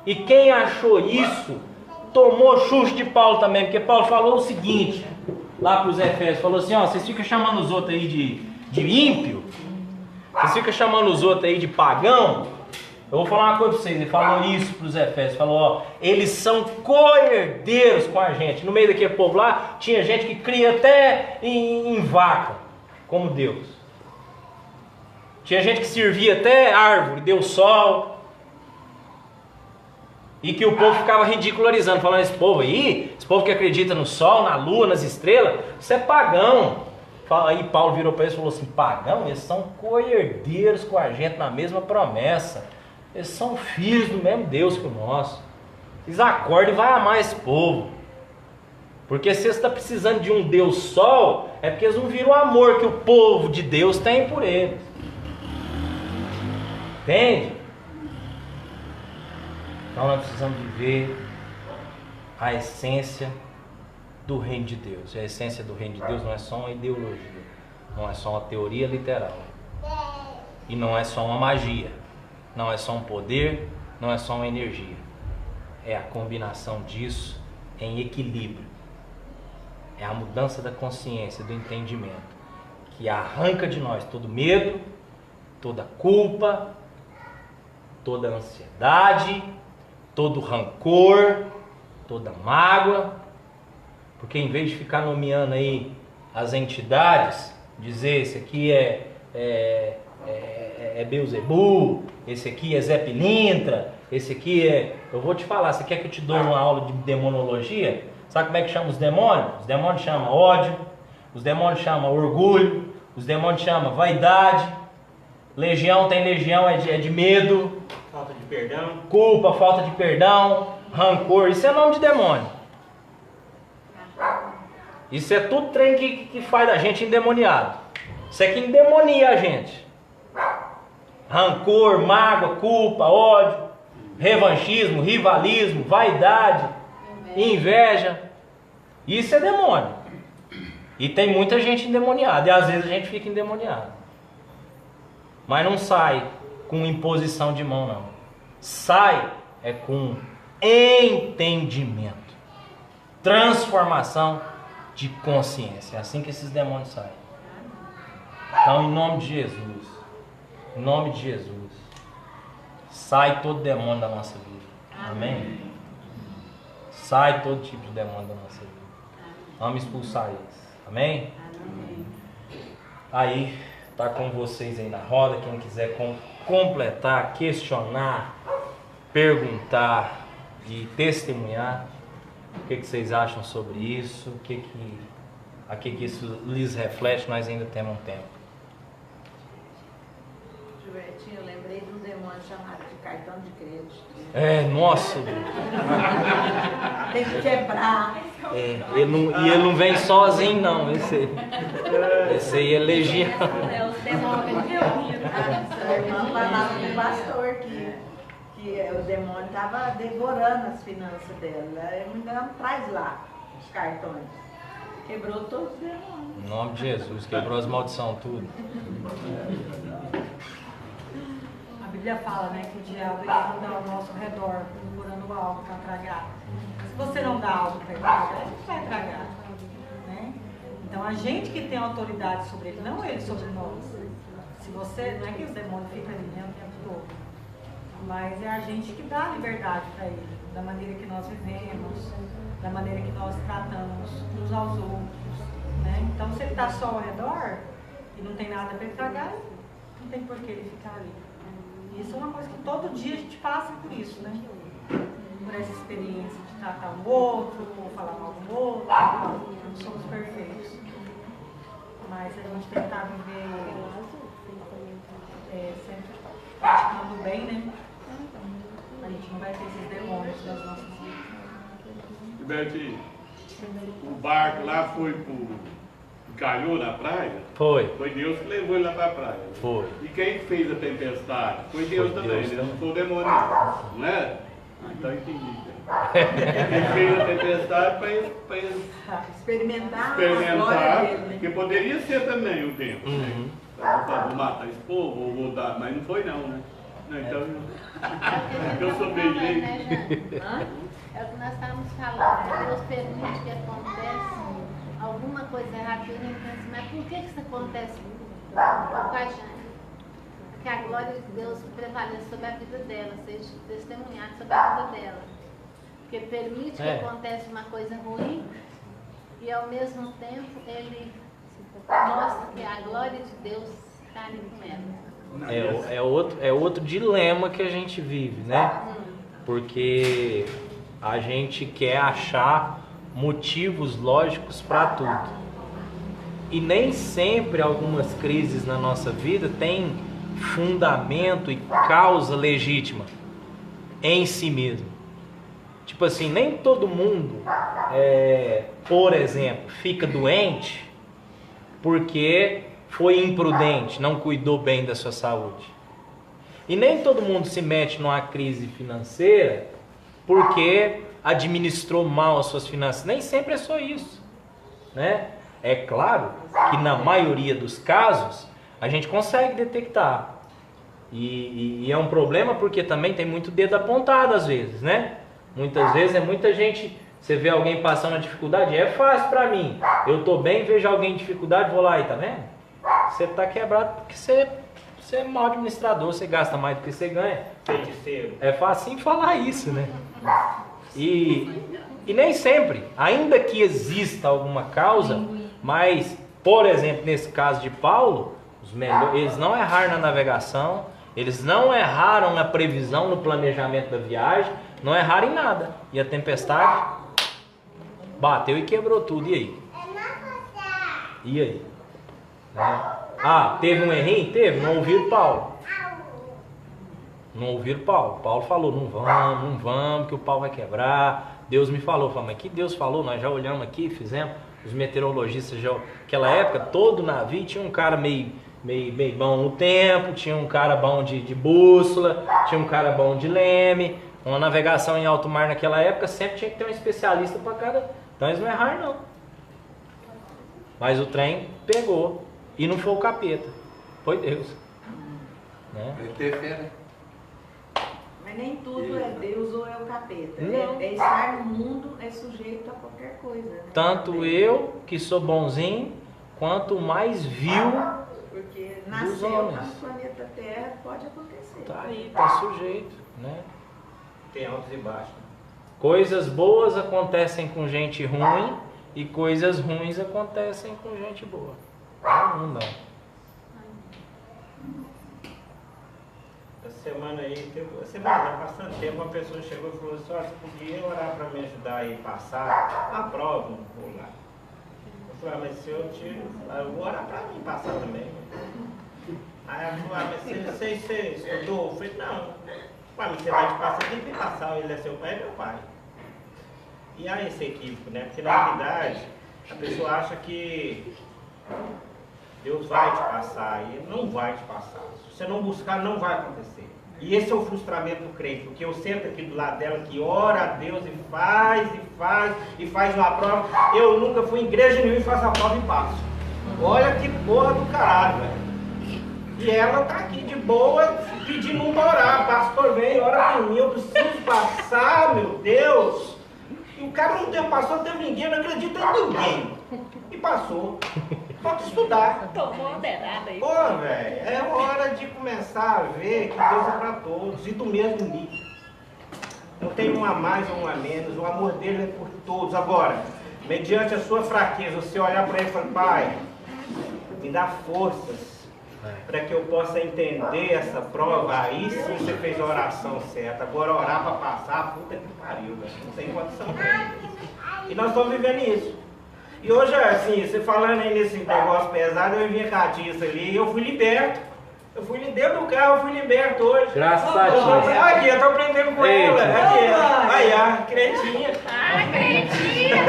E quem achou isso, tomou chucho de Paulo também. Porque Paulo falou o seguinte, lá para os Efésios, falou assim, ó, vocês ficam chamando os outros aí de ímpio, vocês ficam chamando os outros aí de pagão. Eu vou falar uma coisa para vocês, ele falou isso para os Efésios, falou, ó, eles são co-herdeiros com a gente. No meio daquele povo lá, tinha gente que cria até em vaca, como Deus. Tinha gente que servia até árvore, deu sol. E que o povo ficava ridicularizando, falando, esse povo aí, esse povo que acredita no sol, na lua, nas estrelas, isso é pagão. Aí Paulo virou para eles e falou assim: pagão, eles são co-herdeiros com a gente na mesma promessa. Eles são filhos do mesmo Deus que o nosso. Eles acordam e vai amar esse povo. Porque se você está precisando de um Deus Sol, é porque eles não viram o amor que o povo de Deus tem por eles. Entende? Então nós precisamos viver a essência do reino de Deus. E a essência do reino de Deus não é só uma ideologia, não é só uma teoria literal, e não é só uma magia, não é só um poder, não é só uma energia. É a combinação disso em equilíbrio. É a mudança da consciência, do entendimento, que arranca de nós todo medo, toda culpa, toda ansiedade, todo rancor, toda mágoa. Porque em vez de ficar nomeando aí as entidades, dizer esse aqui é Beelzebub, esse aqui é Zé Pilintra, esse aqui é... Eu vou te falar, você quer que eu te dou uma aula de demonologia? Sabe como é que chama os demônios? Os demônios chamam ódio, os demônios chamam orgulho, os demônios chamam vaidade, legião tem legião, é de medo, Falta de perdão. culpa, falta de perdão, rancor, isso é nome de demônio. Isso é tudo trem que faz a gente endemoniado. Isso é que endemonia a gente. Rancor, mágoa, culpa, ódio, revanchismo, rivalismo, vaidade, inveja. Isso é demônio. E tem muita gente endemoniada. E às vezes a gente fica endemoniado. Mas não sai com imposição de mão, não. Sai com entendimento. Transformação de consciência. É assim que esses demônios saem. Então, em nome de Jesus, em nome de Jesus, sai todo demônio da nossa vida. Amém? Sai todo tipo de demônio da nossa vida. Vamos expulsar eles. Amém? Aí, tá com vocês aí na roda. Quem quiser completar, questionar, perguntar e testemunhar. O que vocês acham sobre isso? A que isso lhes reflete? Nós ainda temos um tempo. Gilbertinho, eu lembrei de um demônio chamado de cartão de crédito. Nossa! Tem que quebrar. Ele não vem sozinho, não. Esse aí é legião. Os demônios. A irmã falava com o pastor que o demônio estava devorando as finanças dela. Ela não traz lá os cartões. Quebrou todos os demônios. Em nome de Jesus, quebrou as maldições, tudo. A Bíblia fala, né, que o diabo ele anda ao nosso redor procurando algo para tragar. Se você não dá algo para ele tragar, ele não vai tragar, né? Então a gente que tem autoridade sobre ele, não ele sobre nós. Se você, não é que os demônios ficam ali, né, o tempo todo. Mas é a gente que dá liberdade para ele, da maneira que nós vivemos, da maneira que nós tratamos uns aos outros, né? Então, se ele está só ao redor e não tem nada para ele tragar, não tem por que ele ficar ali. E isso é uma coisa que todo dia a gente passa por isso, né? Por essa experiência de tratar um outro, ou falar mal do outro, não somos perfeitos. Mas a gente tentar viver sempre praticando o bem, né? A gente não vai ter esses demônios das nossas vidas. Gilbertinho, o barco lá caiu na praia? Foi. Foi Deus que levou ele lá para a praia. Foi. E quem que fez a tempestade? Foi Deus também, Deus né? também. Não foi o demônio, não é? Então eu entendi. Quem fez a tempestade para eles Experimentar a glória dele, né? que poderia ser também o tempo, né? Vou matar esse povo, ou vou dar, mas não foi não, né? Não, então, eu sou bem leigo. É o que nós estávamos falando, né? Deus permite que aconteça alguma coisa errada, e a gente pensa, mas por que isso acontece com a gente? Que a glória de Deus prevaleça sobre a vida dela, seja testemunhada sobre a vida dela. Porque permite que aconteça uma coisa ruim e ao mesmo tempo ele mostra que a glória de Deus está ali com ela. É outro dilema que a gente vive, né? Porque a gente quer achar motivos lógicos para tudo. E nem sempre algumas crises na nossa vida têm fundamento e causa legítima em si mesmo. Tipo assim, nem todo mundo, por exemplo, fica doente porque foi imprudente, não cuidou bem da sua saúde. E nem todo mundo se mete numa crise financeira porque administrou mal as suas finanças. Nem sempre é só isso, né? É claro que na maioria dos casos a gente consegue detectar. E é um problema porque também tem muito dedo apontado às vezes, né? Muitas vezes muita gente, você vê alguém passando uma dificuldade, é fácil pra mim. Eu tô bem, vejo alguém em dificuldade, vou lá e tá vendo? Você tá quebrado porque você é mau administrador, você gasta mais do que você ganha. Feiticeiro. É fácil falar isso, né? E nem sempre, ainda que exista alguma causa, mas, por exemplo, nesse caso de Paulo, eles não erraram na navegação, eles não erraram na previsão, no planejamento da viagem, não erraram em nada. E a tempestade bateu e quebrou tudo. E aí? E aí? Né? Ah, teve um errinho? Teve, não ouviram Paulo. Não ouviram Paulo. Paulo falou, não vamos, que o pau vai quebrar. Deus me falou, mas que Deus falou? Nós já olhamos aqui, fizemos. Os meteorologistas já, naquela época, todo navio tinha um cara meio bom no tempo, tinha um cara bom de bússola, tinha um cara bom de leme. Uma navegação em alto mar naquela época sempre tinha que ter um especialista para cada. Então eles não erraram não. Mas o trem pegou. E não foi o capeta, foi Deus. Né? Mas nem tudo é Deus ou é o capeta. Não. É estar no mundo, é sujeito a qualquer coisa. Né? Tanto eu, que sou bonzinho, quanto o mais vil Porque dos nasceu homens. no planeta Terra, pode acontecer. Tá aí, tá sujeito, né? Tem altos e baixos. Coisas boas acontecem com gente ruim e coisas ruins acontecem com gente boa. Não. Essa semana aí, já passando tempo, uma pessoa chegou e falou assim, ó, você podia orar para me ajudar aí a passar a prova? Vou lá. Eu falei, mas se eu tiro, eu vou orar para mim passar também. Aí ela falou, mas você estudou? Eu falei, não. Mas você vai te passar, tem que me passar, ele é seu pai, é meu pai. E há esse equívoco, né? Porque na realidade, a pessoa acha que Deus vai te passar, e Ele não vai te passar. Se você não buscar, não vai acontecer. E esse é o frustramento do crente, porque eu sento aqui do lado dela, que ora a Deus e faz uma prova. Eu nunca fui em igreja nenhuma e faço a prova e passo. Olha que porra do caralho, velho. E ela tá aqui de boa, pedindo para orar. Pastor, vem, ora por mim, eu preciso passar, meu Deus. E o cara não passou, não teve ninguém, não acredita em ninguém. E passou. Falta estudar. Tô moderada aí. Pô, velho, é hora de começar a ver que Deus é para todos e do mesmo nível. Não tem um a mais ou um a menos, o amor dele é por todos. Agora, mediante a sua fraqueza, você olhar para ele e falar, pai, me dá forças para que eu possa entender essa prova. Aí sim você fez a oração certa. Agora orar para passar, puta que pariu, velho. Não tem condição. E nós estamos vivendo isso. E hoje, assim, você falando aí nesse negócio pesado, eu vi a Catiça ali e eu fui liberto. Eu fui dentro do carro, eu fui liberto hoje. Graças a Deus. Aqui, eu tô aprendendo com ela. Aqui, aí, a cretinha. Ai, cretinha!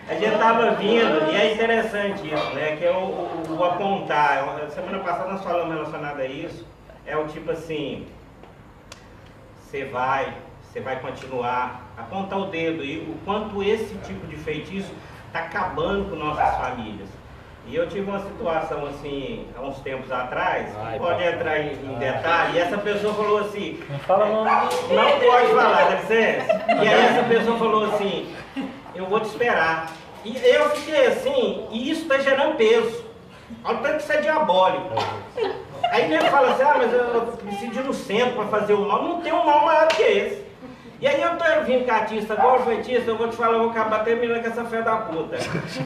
A gente tava vindo, e é interessante isso, né? Que é o apontar. Semana passada nós falamos relacionado a isso. É o tipo assim, você vai continuar, apontar o dedo, e o quanto esse tipo de feitiço está acabando com nossas famílias. E eu tive uma situação assim, há uns tempos atrás, pode entrar em detalhe, e essa pessoa falou assim, Não fala nome. não pode falar, dá licença? E aí essa pessoa falou assim, eu vou te esperar. E eu fiquei assim, e isso está gerando peso. Olha o tanto que isso é diabólico. Aí ele fala assim, mas eu preciso ir no centro para fazer o mal. Não tem um mal maior que esse. E aí eu tô vindo com a artista, agora feitista, eu vou te falar, eu vou acabar terminando com essa fé da puta.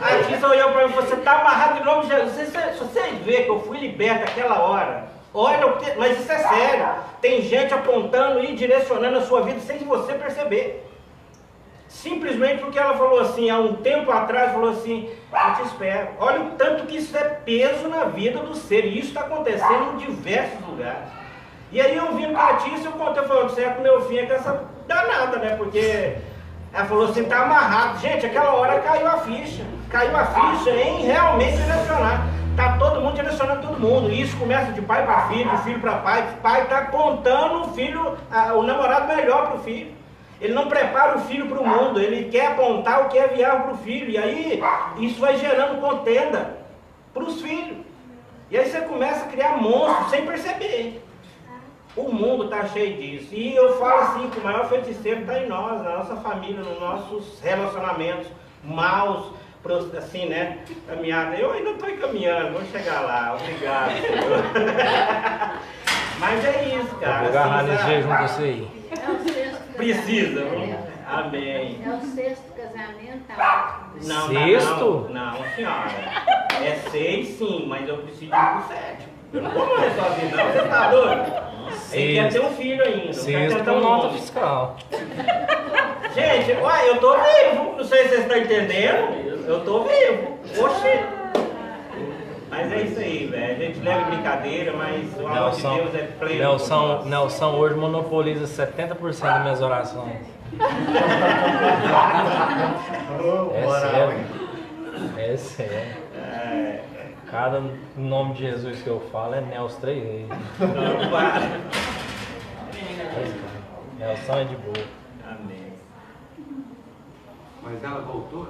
A artista olhou pra mim e falou, você tá amarrado em nome de Jesus. Se você vê que eu fui liberto naquela hora, olha, mas isso é sério. Tem gente apontando e direcionando a sua vida sem você perceber. Simplesmente porque ela falou assim, há um tempo atrás, falou assim, eu te espero. Olha o tanto que isso é peso na vida do ser, e isso está acontecendo em diversos lugares. E aí eu vim pra Tícia, eu contei, eu falei, você é com meu filho, é com essa danada, né? Porque ela falou assim, tá amarrado. Gente, aquela hora caiu a ficha em realmente direcionar. Tá todo mundo direcionando todo mundo. Isso começa de pai para filho, de filho para pai. O pai tá apontando o filho, o namorado melhor pro filho. Ele não prepara o filho para o mundo, ele quer apontar o que é viável para o filho. E aí, isso vai gerando contenda para os filhos. E aí você começa a criar monstros sem perceber. O mundo está cheio disso. E eu falo assim, que o maior feiticeiro está em nós, na nossa família, nos nossos relacionamentos maus, assim, né? Caminhada. Eu ainda estou caminhando, vou chegar lá, obrigado. Mas é isso, cara. Vou agarrar assim, nesse jejum com você aí. É o sexto Precisa, casamento. amém. É o sexto casamento, tá ótimo. Não, Sexto? Não, senhora. É 6 sim, mas eu preciso ir pro 7. Eu não vou morrer sozinho, não. Você tá doido? Ele quer ter um filho ainda. Não quer Sexto ter com um nota nome. fiscal. Gente, uai, eu tô vivo. Não sei se vocês estão entendendo. Eu tô vivo. Oxê. Mas é isso aí, velho. A gente leva brincadeira, mas o amor de Deus é pleno. Nelson hoje monopoliza 70% das minhas orações. É sério. Cada nome de Jesus que eu falo é Nelson 3 vezes. Não, para. Nelson é de boa. Amém. Mas ela voltou?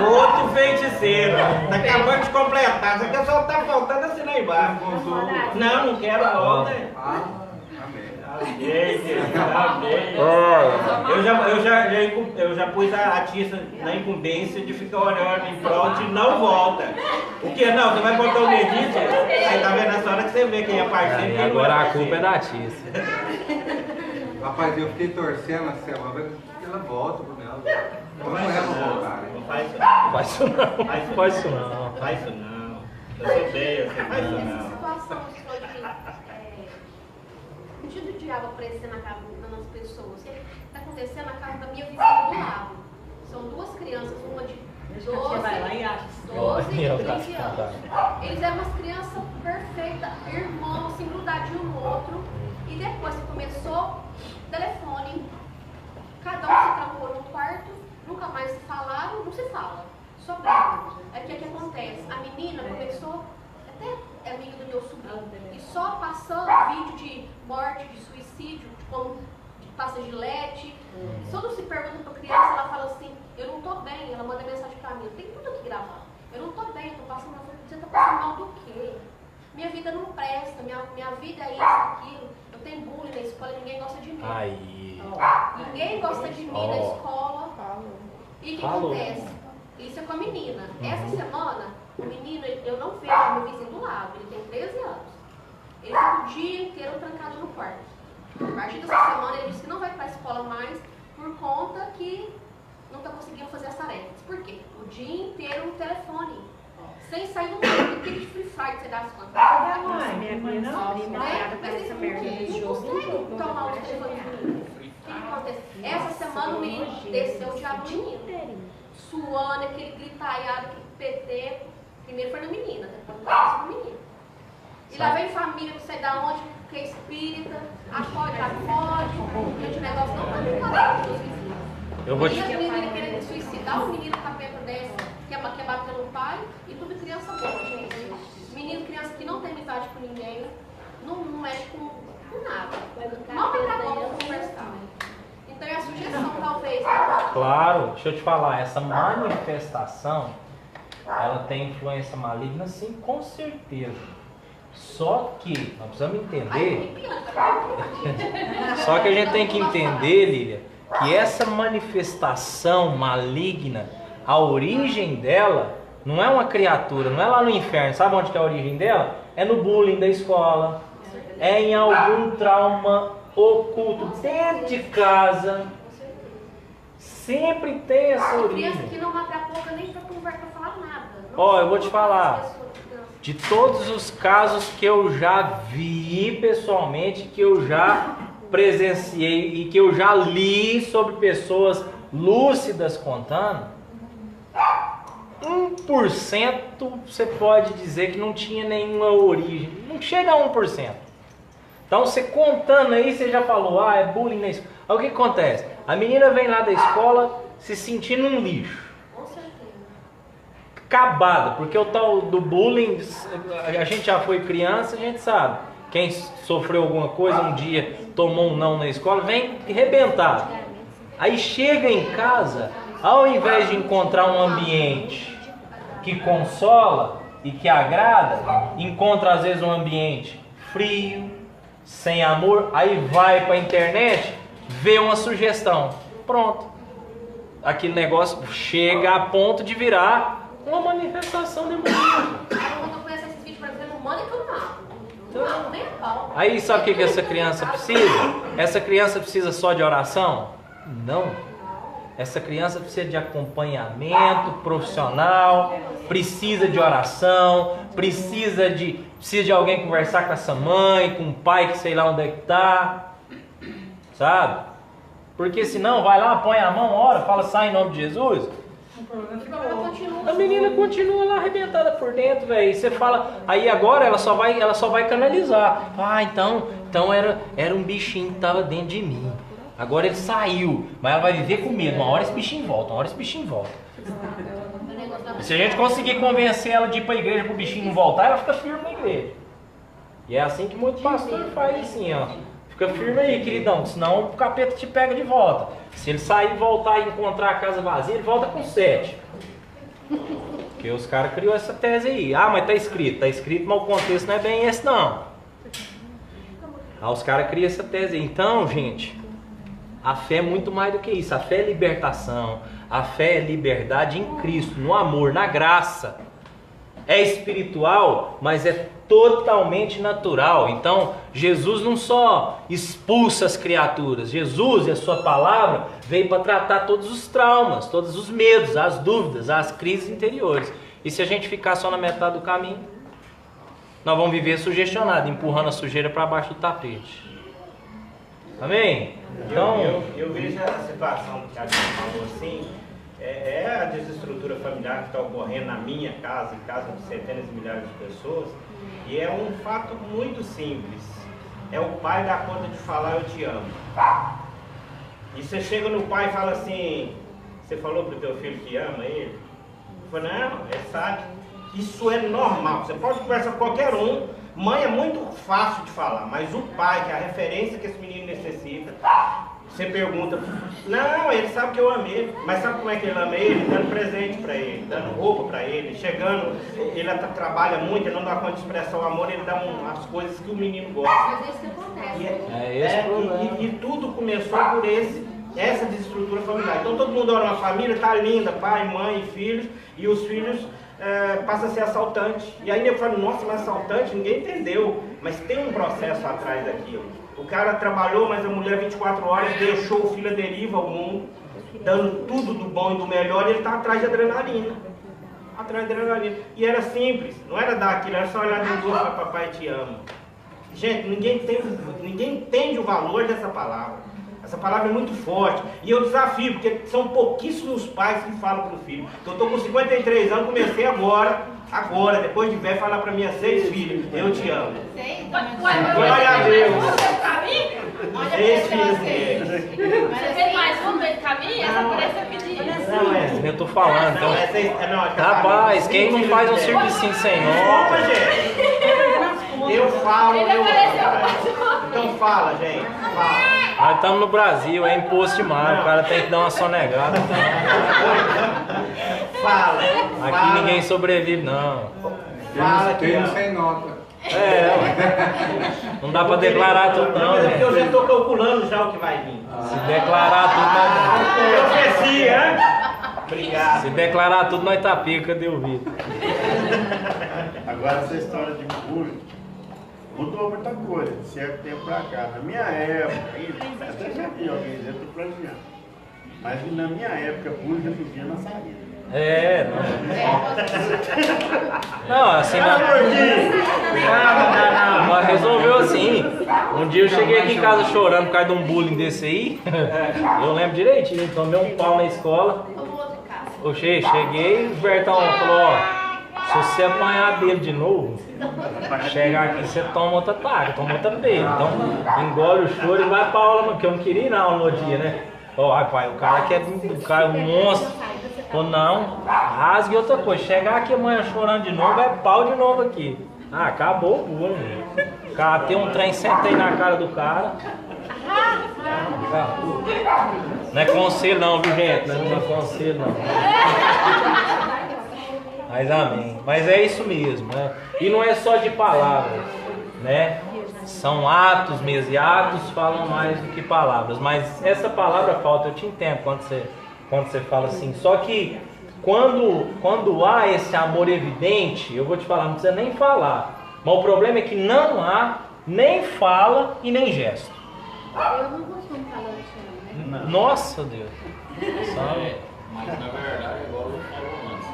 Outro feiticeiro. Tá acabando de completar. Só que só tá faltando assinar embaixo. Não quero volta. Amém. Eu já pus a Tícia na incumbência de ficar olhando em prol de não volta. O que? Não, você vai botar o dedinho, você tá vendo essa hora que você vê quem é parceiro e quem não é Agora a parceiro. culpa é da Tícia. Rapaz, eu fiquei torcendo a semana que ela volta pro Nelson. Não é pra voltar, né? Não faz isso Faz isso não. Faz isso não. Faz isso não. Eu sou bem, eu sei, faz isso Essa não. situação de fugir do diabo aparecer na casa das pessoas. O que está acontecendo na casa da minha vizinha do lado? São duas crianças, uma de 12 e 13 anos. Eles eram umas crianças perfeitas, irmãos, assim, grudadinhos um no outro. E depois que começou, telefone, cada um se trancou no quarto, nunca mais se falaram, não se fala, só briga. É o que acontece? A menina começou, até é amiga do meu sobrinho, e só passando vídeo de morte, de suicídio, como passa gilete. Quando se pergunta para a criança, ela fala assim, eu não estou bem, ela manda mensagem para mim, eu tenho tudo aqui gravado. Eu não estou bem, eu estou passando mal. Você está passando mal do quê? Minha vida não presta, minha vida é isso, aquilo. Eu tenho bullying na escola e ninguém gosta de mim. Aí. Ninguém gosta de mim na escola. E o que acontece? Isso é com a menina. Essa semana, o menino, eu não vejo o meu vizinho do lado, ele tem 13 anos. Ele fica o dia inteiro trancado no quarto. A partir dessa semana, ele disse que não vai para a escola mais por conta que não está conseguindo fazer as tarefas. Por quê? O dia inteiro no telefone. Sem sair do mundo, tem de free fire, você dá as contas. Minha namorada parece essa merda de Não jogo. consegue tomar o telefone do menino. O que acontece? Essa semana o menino desceu o diabo no menino. Suando, aquele gritaiado, aquele PT. Primeiro foi na menina, depois no menino. E lá vem família, não sei da onde, que é espírita, acode, gente, o negócio não pode ficar dentro dos vizinhos. Eu vou te... E as meninas querendo suicidar, o menino capeta dessa, quer bater no pai, e tudo criança boa, gente. Menino, criança que não tem amizade com ninguém, não mexe com nada. Mal brincar com a conversar. Então é a sugestão, talvez. Claro, deixa eu te falar, essa manifestação, ela tem influência maligna, sim, com certeza. Só que, nós precisamos entender, só que a gente tem que entender, Lília, que essa manifestação maligna, a origem dela, não é uma criatura, não é lá no inferno, sabe onde que é a origem dela? É no bullying da escola, é em algum trauma oculto dentro de casa. Sempre tem essa Criança origem. que não mata a boca nem pra conversar, pra falar nada. Ó, eu vou te falar, de todos os casos que eu já vi pessoalmente, que eu já presenciei e que eu já li sobre pessoas lúcidas contando, 1% você pode dizer que não tinha nenhuma origem. Não chega a 1%. Então você contando aí, você já falou, é bullying na escola. Aí o que acontece? A menina vem lá da escola se sentindo um lixo. Acabada, porque o tal do bullying, a gente já foi criança, a gente sabe. Quem sofreu alguma coisa um dia, tomou um não na escola, vem arrebentado. Aí chega em casa, ao invés de encontrar um ambiente que consola e que agrada, encontra às vezes um ambiente frio, sem amor, aí vai para a internet, vê uma sugestão, pronto. Aquele negócio chega a ponto de virar uma manifestação demoníaca. Quando eu conheço esses vídeos, por exemplo, não manda que eu não. Nem a pau. Aí sabe o que essa criança precisa? Essa criança precisa só de oração? Não. Essa criança precisa de acompanhamento profissional, precisa de oração, precisa de alguém conversar com essa mãe, com o pai que sei lá onde é que está, sabe? Porque senão vai lá, põe a mão, ora, fala, sai em nome de Jesus. A menina continua lá arrebentada por dentro, velho. Você fala, aí agora ela só vai canalizar. Então era um bichinho que estava dentro de mim. Agora ele saiu, mas ela vai viver com medo. Uma hora esse bichinho volta, E se a gente conseguir convencer ela de ir para a igreja para o bichinho não voltar, ela fica firme na igreja. E é assim que muito pastor faz assim, ó. Fica firme aí, queridão, senão o capeta te pega de volta. Se ele sair, voltar e encontrar a casa vazia, ele volta com 7. Porque os caras criou essa tese aí. Ah, mas tá escrito, mas o contexto não é bem esse não. Os caras criam essa tese aí. Então, gente, a fé é muito mais do que isso. A fé é libertação, a fé é liberdade em Cristo, no amor, na graça. É espiritual, mas é totalmente natural. Então, Jesus não só expulsa as criaturas, Jesus e a sua palavra veio para tratar todos os traumas, todos os medos, as dúvidas, as crises interiores. E se a gente ficar só na metade do caminho, nós vamos viver sugestionado, empurrando a sujeira para baixo do tapete. Amém? Então, eu vejo essa situação que a gente falou assim. É a desestrutura familiar que está ocorrendo na minha casa, em casa de centenas e milhares de pessoas, e é um fato muito simples. É o pai dar conta de falar eu te amo. E você chega no pai e fala assim, você falou pro teu filho que ama ele? Eu falo, não, sabe. Isso é normal, você pode conversar com qualquer um. Mãe é muito fácil de falar, mas o pai, que é a referência que esse menino necessita, você pergunta, não, ele sabe que eu amo ele, mas sabe como é que ele ama ele? Dando presente para ele, dando roupa para ele, chegando, ele trabalha muito, ele não dá conta de expressar o amor, ele dá as coisas que o menino gosta. Mas isso que acontece. E tudo começou por essa desestrutura familiar. Então todo mundo olha uma família, tá linda, pai, mãe e filhos, e os filhos passam a ser assaltantes. E aí eu falo, nossa, mas assaltante, ninguém entendeu, mas tem um processo atrás daquilo. O cara trabalhou, mas a mulher 24 horas deixou o filho à deriva ao mundo, dando tudo do bom e do melhor, e ele está atrás de adrenalina. Atrás de adrenalina. E era simples, não era dar aquilo, era só olhar no olho e falar, papai te ama. Gente, ninguém entende o valor dessa palavra. Essa palavra é muito forte. E eu desafio, porque são pouquíssimos pais que falam para o filho. Então, eu estou com 53 anos, comecei agora, depois de velho, falar para minhas 6 filhas, eu te amo. Glória a Deus. 6 filhos deles. Você tem mais um meio do caminho? Essa parece a pedir. Eu tô falando, então. Rapaz, quem não faz um servicinho sem nota? Eu falo, então fala, gente, fala. Nós estamos no Brasil, é imposto demais, o cara tem que dar uma sonegada. Fala. Aqui ninguém sobrevive, não. Fala que sem nota. Não dá pra declarar tudo não, né? Eu já tô calculando já o que vai vir. Se declarar tudo, nós... Profecia, obrigado. Se declarar tudo, nós tá pica de ouvido. Agora essa história de bullying mudou muita coisa, de certo tempo pra cá. Na minha época, até já vi alguém dizendo, eu tô plagiando. Mas na minha época, bullying já podia na saída. Não, assim, resolveu assim. Um dia eu cheguei aqui em casa chorando por causa de um bullying desse aí. Eu lembro direitinho, tomei um pau na escola. Eu cheguei e o Bertão falou, ó, se você apanhar dele de novo, chegar aqui você toma outra taca, toma outra peia. Então engole o choro e vai pra aula, porque eu não queria ir na aula no dia, né? Ó, pai, o cara que é um monstro. Falou, não, rasgue outra coisa. Chegar aqui amanhã chorando de novo, é pau de novo aqui. Ah, acabou o bullying. Catei um trem, sentei na cara do cara. Não é conselho não, viu, gente? Não é conselho não. Mas amém. Mas é isso mesmo, né? E não é só de palavras, né? São atos mesmo. E atos falam mais do que palavras. Mas essa palavra falta, eu te entendo quando você fala assim. Só que quando há esse amor evidente, eu vou te falar, não precisa nem falar. Mas o problema é que não há nem fala e nem gesto. Eu não costumo falar isso, né? Nossa, Deus. Mas na verdade, igual eu falou antes,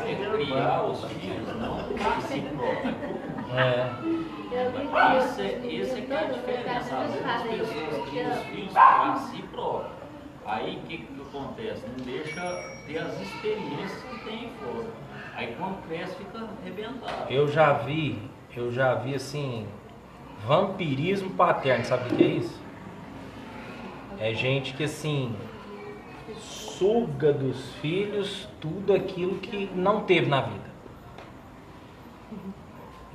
é criar os filhos, não se próprio. Esse é que é a diferença. Às vezes as pessoas criam os filhos para si próprios. Aí o que acontece? Não deixa ter as experiências que tem fora. Aí quando cresce fica arrebentado. Eu já vi assim, vampirismo paterno, sabe o que é isso? É gente que assim, suga dos filhos tudo aquilo que não teve na vida.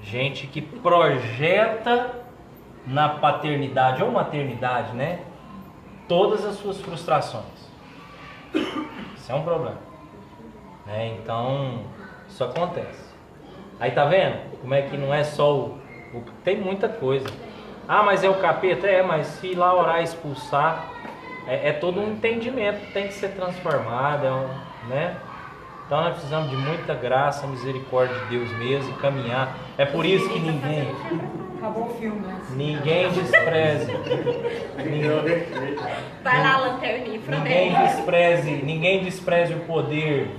Gente que projeta na paternidade ou maternidade, né? Todas as suas frustrações. Isso é um problema, né? Então, isso acontece. Aí tá vendo? Como é que não é só tem muita coisa. Ah, mas é o capeta? É, mas se ir lá orar e expulsar, é todo um entendimento que tem que ser transformado, né? Então nós precisamos de muita graça, misericórdia de Deus mesmo, caminhar. É por isso que Acabou o filme, né? Ninguém despreze. Vai lá, lanterninha, Ninguém despreze o poder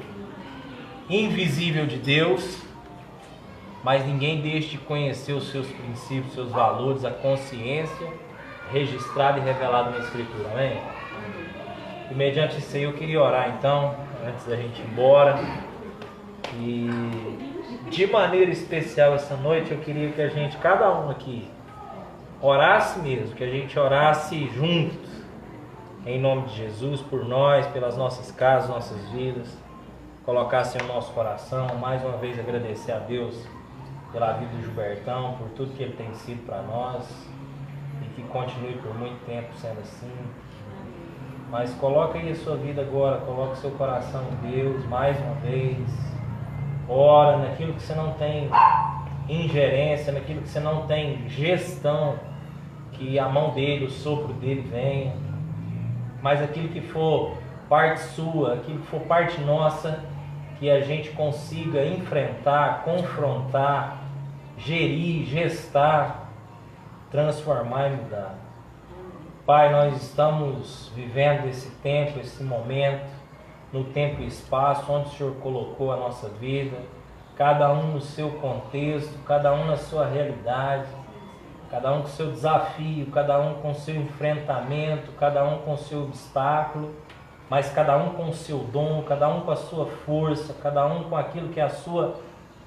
invisível de Deus, mas ninguém deixe de conhecer os seus princípios, seus valores, a consciência registrada e revelada na Escritura. Amém? E mediante isso aí eu queria orar então, antes da gente ir embora. E de maneira especial essa noite eu queria que a gente, cada um aqui, orasse mesmo, que a gente orasse juntos, em nome de Jesus, por nós, pelas nossas casas, nossas vidas, colocasse no nosso coração, mais uma vez agradecer a Deus pela vida do Gilbertão, por tudo que ele tem sido para nós, e que continue por muito tempo sendo assim. Mas coloca aí a sua vida agora, coloca o seu coração em Deus, mais uma vez, ora naquilo que você não tem ingerência, naquilo que você não tem gestão, que a mão dele, o sopro dele venha, mas aquilo que for parte sua, aquilo que for parte nossa, que a gente consiga enfrentar, confrontar, gerir, gestar, transformar e mudar. Pai, nós estamos vivendo esse tempo, esse momento, no tempo e espaço onde o Senhor colocou a nossa vida, cada um no seu contexto, cada um na sua realidade, cada um com o seu desafio, cada um com o seu enfrentamento, cada um com o seu obstáculo, mas cada um com o seu dom, cada um com a sua força, cada um com aquilo que é a sua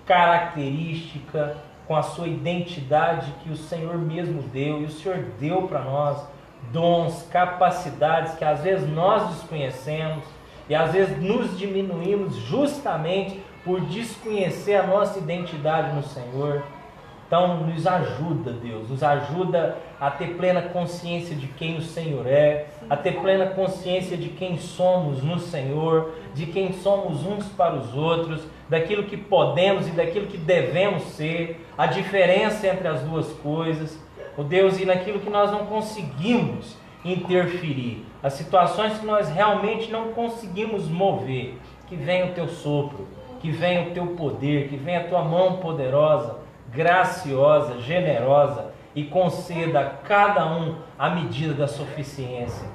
característica, com a sua identidade que o Senhor mesmo deu, e o Senhor deu para nós dons, capacidades que às vezes nós desconhecemos e às vezes nos diminuímos justamente por desconhecer a nossa identidade no Senhor. Então nos ajuda, Deus, nos ajuda a ter plena consciência de quem o Senhor é, a ter plena consciência de quem somos no Senhor, de quem somos uns para os outros, daquilo que podemos e daquilo que devemos ser, a diferença entre as duas coisas, ó Deus, e naquilo que nós não conseguimos interferir, as situações que nós realmente não conseguimos mover, que venha o teu sopro, que venha o teu poder, que venha a tua mão poderosa, graciosa, generosa, e conceda a cada um a medida da suficiência,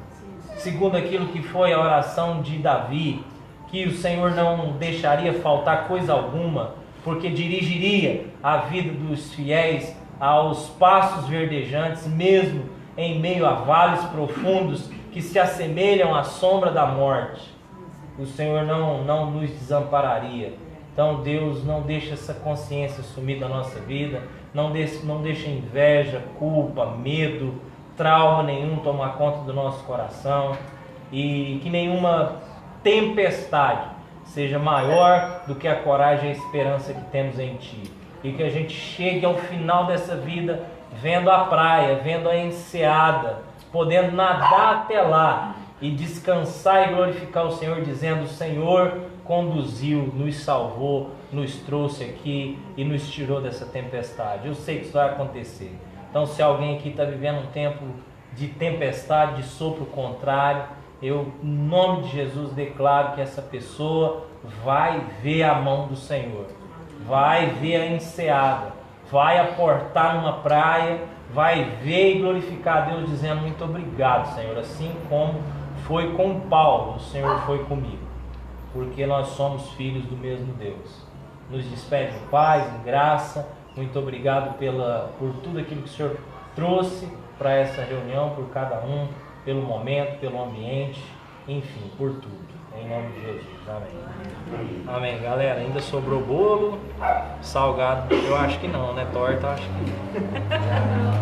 segundo aquilo que foi a oração de Davi, que o Senhor não deixaria faltar coisa alguma, porque dirigiria a vida dos fiéis aos pastos verdejantes, mesmo em meio a vales profundos que se assemelham à sombra da morte. O Senhor não nos desampararia. Então, Deus, não deixa essa consciência sumir da nossa vida, não deixa inveja, culpa, medo, trauma nenhum tomar conta do nosso coração, e que nenhuma tempestade seja maior do que a coragem e a esperança que temos em Ti. E que a gente chegue ao final dessa vida vendo a praia, vendo a enseada, podendo nadar até lá e descansar e glorificar o Senhor, dizendo: o Senhor conduziu, nos salvou, nos trouxe aqui e nos tirou dessa tempestade. Eu sei que isso vai acontecer. Então, se alguém aqui está vivendo um tempo de tempestade, de sopro contrário, eu, em nome de Jesus, declaro que essa pessoa vai ver a mão do Senhor, vai ver a enseada, vai aportar numa praia, vai ver e glorificar a Deus, dizendo: muito obrigado, Senhor, assim como foi com Paulo, o Senhor foi comigo, porque nós somos filhos do mesmo Deus. Nos despede em paz, em graça. Muito obrigado por tudo aquilo que o Senhor trouxe para essa reunião, por cada um, pelo momento, pelo ambiente, enfim, por tudo. Em nome de Jesus. Amém. Amém, galera. Ainda sobrou bolo, salgado, eu acho que não, né? Torta, eu acho que não.